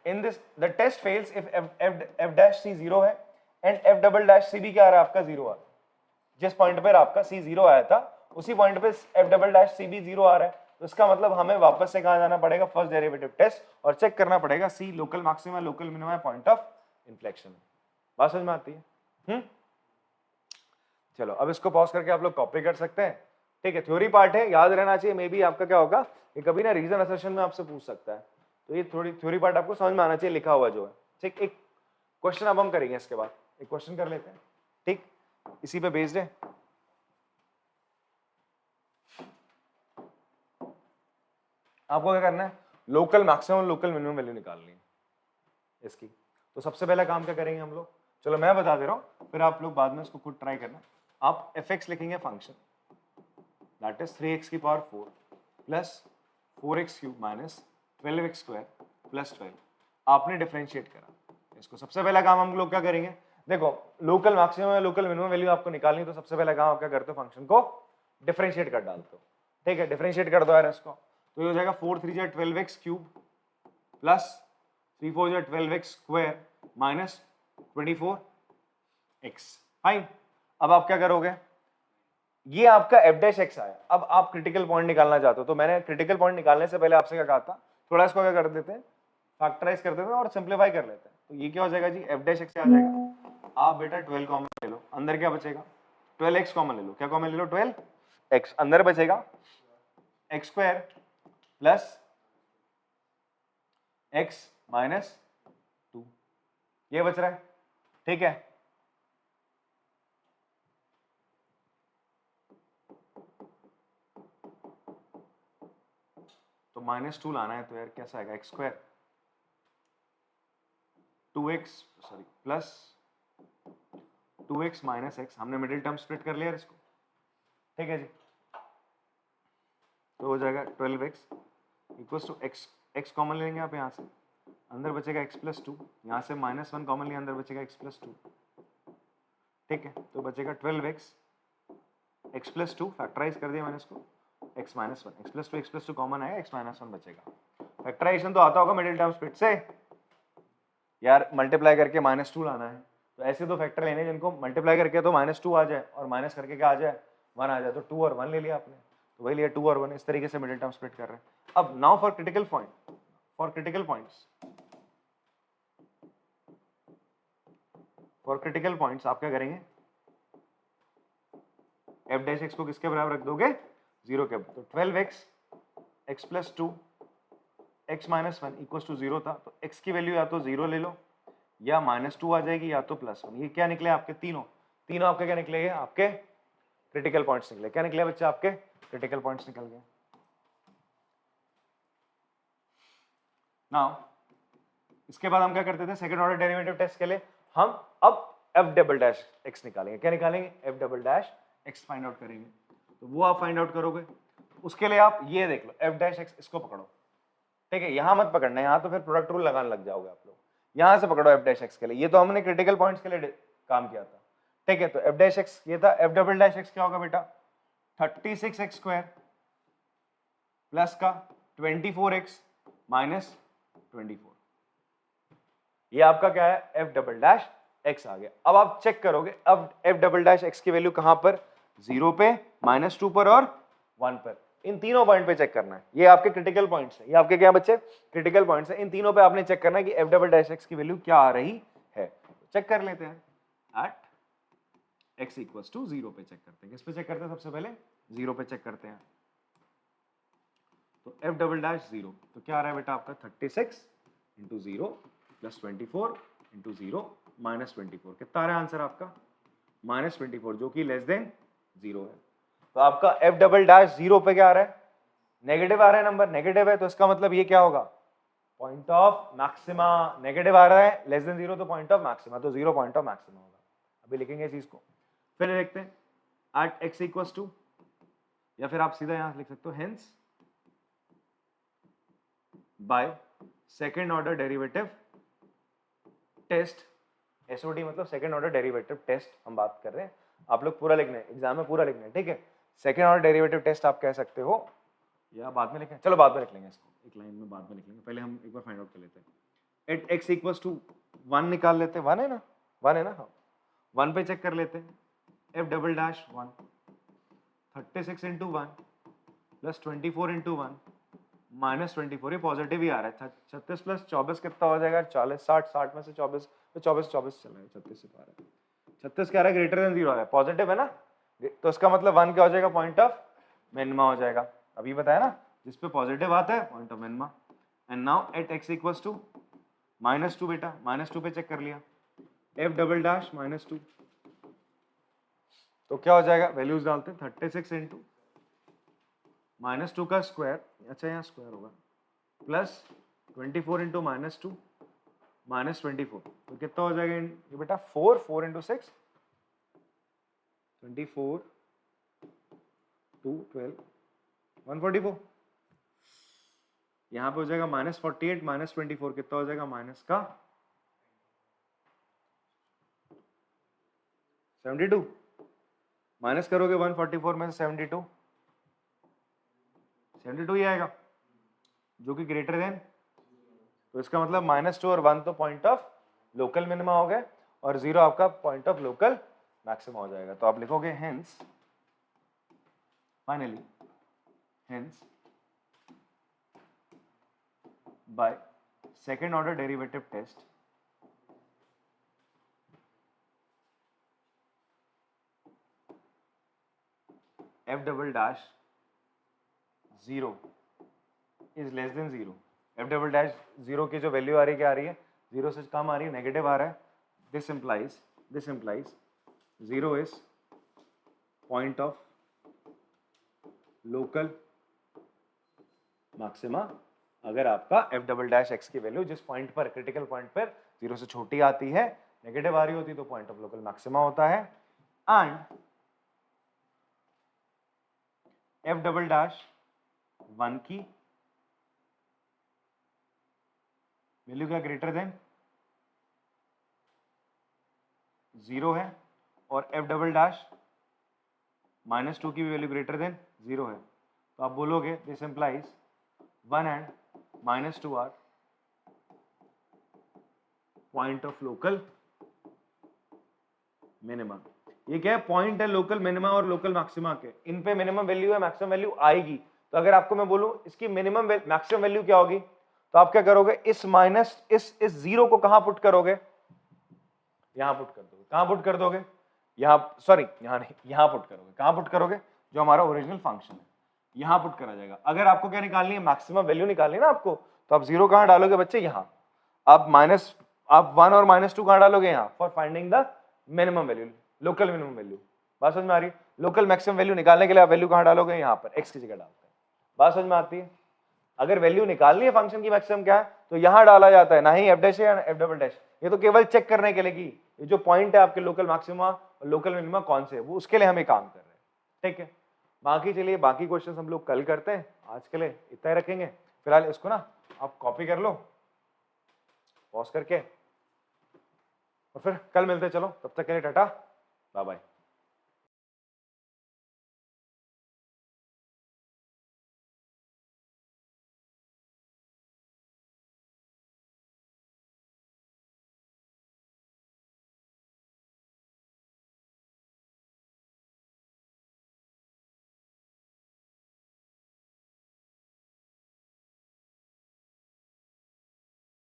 in this the test fails if F dash C 0 है and F double dash C भी क्या आ रहा है आपका 0 आ रहा है, जिस पॉइंट पर आपका सी 0 आया था उसी पॉइंट पे एफ डबल डैश सी भी 0 आ रहा है, तो इसका मतलब हमें वापस से कहां जाना पड़ेगा, फर्स्ट डेरिवेटिव टेस्ट, और चेक करना पड़ेगा C local maxima, local minima, point of inflection. बात समझ में आती है? चलो अब इसको पॉज करके आप लोग कॉपी कर सकते हैं, ठीक है। थ्योरी पार्ट है, याद रहना चाहिए, मे बी आपका क्या होगा, ये कभी ना रीजन असर्शन में आपसे पूछ सकता है, तो ये थोड़ी थ्योरी पार्ट आपको समझ में आना चाहिए लिखा हुआ जो है, ठीक। एक क्वेश्चन अब हम करेंगे, इसके बाद एक क्वेश्चन कर लेते हैं, इसी पे बेस्ड है। आपको क्या करना है, local maximum local minimum value निकालनी है इसकी। तो सबसे पहला काम क्या करेंगे हम लोग, चलो मैं बता दे रहा हूं, फिर आप लोग बाद में इसको खुद ट्राई करना। आप fx लिखेंगे फंक्शन दैट इज 3x की power 4 plus 4x cube minus 12x square plus 12। आपने डिफरेंशिएट करा इसको। सबसे पहला काम हम लोग क्या करेंगे, देखो लोकल मैक्सिमम या लोकल मिनिमम वैल्यू आपको निकालनी है, तो सबसे पहला काम आप क्या करते हो, फंक्शन को डिफरेंशिएट कर डालते हो। ठीक है, डिफरेंशिएट कर दो यार इसको, तो ये हो जाएगा 4 3 जा 12x क्यूब प्लस 3 4 जा 12x square minus 24x। Fine. अब आप क्या करोगे, ये आपका f डैश x आया। अब आप क्रिटिकल पॉइंट निकालना चाहते हो, तो मैंने क्रिटिकल पॉइंट निकालने से पहले आपसे क्या कहा था, थोड़ा इसको क्या कर देते हैं, फैक्टराइज कर देते हैं और सिंप्लीफाई कर लेते हैं। तो ये क्या हो जाएगा जी, f डैश x आ जाएगा। आप बेटा 12 कॉमन ले लो, अंदर क्या बचेगा, 12x कॉमन ले लो। क्या कॉमन ले लो, 12x। अंदर बचेगा x square plus x minus 2, ये बच रहा है। ठीक है, तो -2 लाना है, तो यार कैसा आएगा, x square 2x sorry plus 2x minus x। हमने मिडिल टर्म स्प्लिट कर लिया इसको। ठीक है जी, तो हो जाएगा 12x equals to x common लेंगे आप यहाँ से, अंदर बचेगा x प्लस 2, यहाँ से -1 कॉमन लिया, अंदर बचेगा x प्लस 2। ठीक है, तो बचेगा 12x x प्लस 2, फैक्टराइज कर दिया मैंने इसको, x minus 1, x plus 2 common आएगा, x माइनस 1 बचेगा। फैक्टराइजेशन तो आता होगा मिडिल टर्म स्प्लिट से यार, मल्टीप्लाई करके -2 लाना है। तो ऐसे दो फैक्टर लेने जिनको मल्टीप्लाई करके तो -2 आ जाए और माइनस करके क्या आ जाए, 1 आ जाए। तो 2 और 1 ले लिया आपने, तो वही लिया 2 और 1। इस तरीके से मिडिल टर्म स्प्लिट कर रहे हैं। अब now for critical point, for critical points आप क्या करेंगे, f डैश x को किसके बराबर रख दोगे, 0 के। तो 12x x plus 2 x minus 1 equals to 0 था, तो x की वैल्यू या तो 0 ले लो या -2 आ जाएगी या तो +1। ये क्या निकले आपके, तीनों आपके क्या निकलेंगे, आपके क्रिटिकल पॉइंट्स निकले। क्या निकले बच्चे, आपके क्रिटिकल पॉइंट्स निकल गए। नाउ इसके बाद हम क्या करते थे, सेकंड ऑर्डर डेरिवेटिव टेस्ट के लिए हम अब f डबल डैश x निकालेंगे। क्या निकालेंगे, f double dash x find out करेंगे। तो वो आप फाइंड आउट करोगे, उसके लिए आप ये देख लो, f डैश x, इसको पकड़ो। ठीक है, यहां मत पकड़ना, यहां तो फिर प्रोडक्ट रूल लगाने लग जाओगे आप लोग। यहां से पकड़ो f डैश x के लिए, ये तो हमने क्रिटिकल पॉइंट्स के लिए काम किया था। ठीक है, तो f डैश x ये था, f डबल डैश x क्या होगा बेटा, 36x स्क्वायर प्लस का 24x माइनस 24। ये आपका क्या है, f डबल डैश x आ गया। अब आप चेक करोगे, अब f डबल डैश x की वैल्यू कहां पर, 0 पे, -2 पर और 1 पर। इन तीनों पॉइंट पे चेक करना है। ये आपके क्रिटिकल पॉइंट्स हैं, ये आपके क्या बच्चे, क्रिटिकल पॉइंट्स हैं। इन तीनों पे आपने चेक करना है कि f डबल डैश x की वैल्यू क्या आ रही है। चेक कर लेते हैं, एट x इक्वल्स टू 0 पे चेक करते हैं। किस पे चेक करते हैं, सबसे पहले 0 पे चेक करते हैं। तो f डबल डैश 0, तो क्या आ रहा है बेटा आपका, 36 इंटू 0 प्लस 24 इंटू 0 माइनस 24। कितना आ रहा है आंसर आपका, -24, जो कि लेस देन 0 है। तो आपका f डबल डैश 0 पे क्या आ रहा है, नेगेटिव आ रहा है, नंबर नेगेटिव है, तो इसका मतलब ये क्या होगा, पॉइंट ऑफ मैक्सिमा। नेगेटिव आ रहा है, लेस देन 0 तो पॉइंट ऑफ मैक्सिमा, तो 0 पॉइंट ऑफ मैक्सिमा होगा। अभी लिखेंगे इस चीज को, फिर देखते हैं एट x इक्वल्स टू, या फिर आप सीधा यहां लिख सकते हो hence by second order derivative test. SOD मतलब सेकेंड ऑर्डर डेरिवेटिव टेस्ट हम बात कर रहे हैं। आप लोग पूरा लिखना है, एग्जाम में पूरा लिखना है। ठीक है, सेकेंड ऑर्डर डेरिवेटिव टेस्ट आप कह सकते हो, या बाद में लिखें, चलो बाद में लिख लेंगे इसको, एक लाइन में बाद में लिख लेंगे। पहले हम एक बार फाइंड आउट कर लेते हैं। एट x इक्वल्स टू 1 निकाल लेते हैं, 1 है ना, 1 है ना, हाँ 1 पे चेक कर लेते हैं। f double dash 1, 36 into 1 plus 24 into 1 minus 24, ये पॉजिटिव ही आ रहा है। 36 प्लस 24 कितना हो जाएगा, 40, 60 में से 24, तो 24 चल रहा है, 36 से आ रहा है, 36 क्या आ रहा है, ग्रेटर देन 0 आ रहा है, पॉजिटिव है ना, तो इसका मतलब 1 क्या हो जाएगा, पॉइंट ऑफ मिनिमा हो जाएगा। अभी बताया ना, जिस पे पॉजिटिव आता है point of minima. And now at x equals to -2 बेटा, -2 पे चेक कर लिया, f डबल डैश -2 तो क्या हो जाएगा, वैल्यूज डालते हैं 36 इंटू -2 का स्क्वायर, अच्छा यहाँ स्क्वायर होगा, प्लस 24 इंटू -2 -24, तो कितना हो जाएगा ये बेटा 4 इंटू 6 24 2 12 144, यहाँ पे हो जाएगा -48 -24, कितना हो जाएगा माइनस का 72, माइनस करोगे 144 में से 72 ही आएगा जो कि ग्रेटर देन, तो इसका मतलब -2 और 1 तो पॉइंट ऑफ लोकल मिनिमा हो गए और 0 आपका पॉइंट ऑफ लोकल मैक्सिमा हो जाएगा। तो आप लिखोगे hence finally, hence by second order derivative test f double dash 0 is less than 0, f double dash 0 की जो वैल्यू आ रही है क्या आ रही है, 0 से कम आ रही है, नेगेटिव आ रहा है, this implies 0 is point of local maxima अगर आपका f double dash x की वैल्यू जिस पॉइंट पर, क्रिटिकल पॉइंट पर 0 से छोटी आती है, नेगेटिव आ रही होती तो पॉइंट ऑफ लोकल मैक्सिमा होता है, एंड f डबल डैश 1 की वैल्यू क्या ग्रेटर देन 0 है और f डबल डैश -2 की भी वैल्यू ग्रेटर देन 0 है, तो आप बोलोगे this implies 1 and -2 are point of local minimum. ये क्या है, पॉइंट है लोकल मिनिमा और लोकल मैक्सिमा के, इन पे मिनिमम वैल्यू है, मैक्सिमम वैल्यू आएगी। तो अगर आपको मैं बोलूं इसकी मिनिमम मैक्सिमम वैल्यू क्या होगी, तो आप क्या करोगे, इस माइनस इस 0 को कहां पुट करोगे, यहां पुट कर दोगे, कहां पुट कर दोगे, यहां, सॉरी यहां नहीं, यहां पुट करोगे, कहां पुट करोगे, जो हमारा ओरिजिनल फंक्शन है यहां पुट करा जाएगा। अगर आपको क्या निकालनी है, मैक्सिमम वैल्यू निकालनी है ना आपको, तो आप 0 कहां डालोगे बच्चे, यहां। आप 1 और -2 कहां डालोगे, यहां, for finding the minimum value, local minimum value. बात समझ में आ रही है, लोकल मैक्सिमम वैल्यू निकालने के लिए आप वैल्यू कहां डालोगे, यहां पर x की जगह डालते हैं। बात समझ में आती है, अगर वैल्यू निकालनी है फंक्शन की मैक्सिमम क्या है, तो यहां डाला जाता है, ना ही f डैश है या f डबल डैश, ये तो केवल चेक करने के लिए कि ये जो पॉइंट है आपके लोकल मैक्सिमा और लोकल मिनिमा कौन से है, वो उसके लिए हम ये काम कर रहे हैं, ठीक है। बाकी चलिए बाकी क्वेश्चन हम लोग कल करते हैं, आज के लिए इतना ही रखेंगे। फिलहाल इसको ना आप कॉपी कर लो पॉज करके, और फिर कल मिलते हैं। चलो तब तक के लिए टाटा बाय बाय।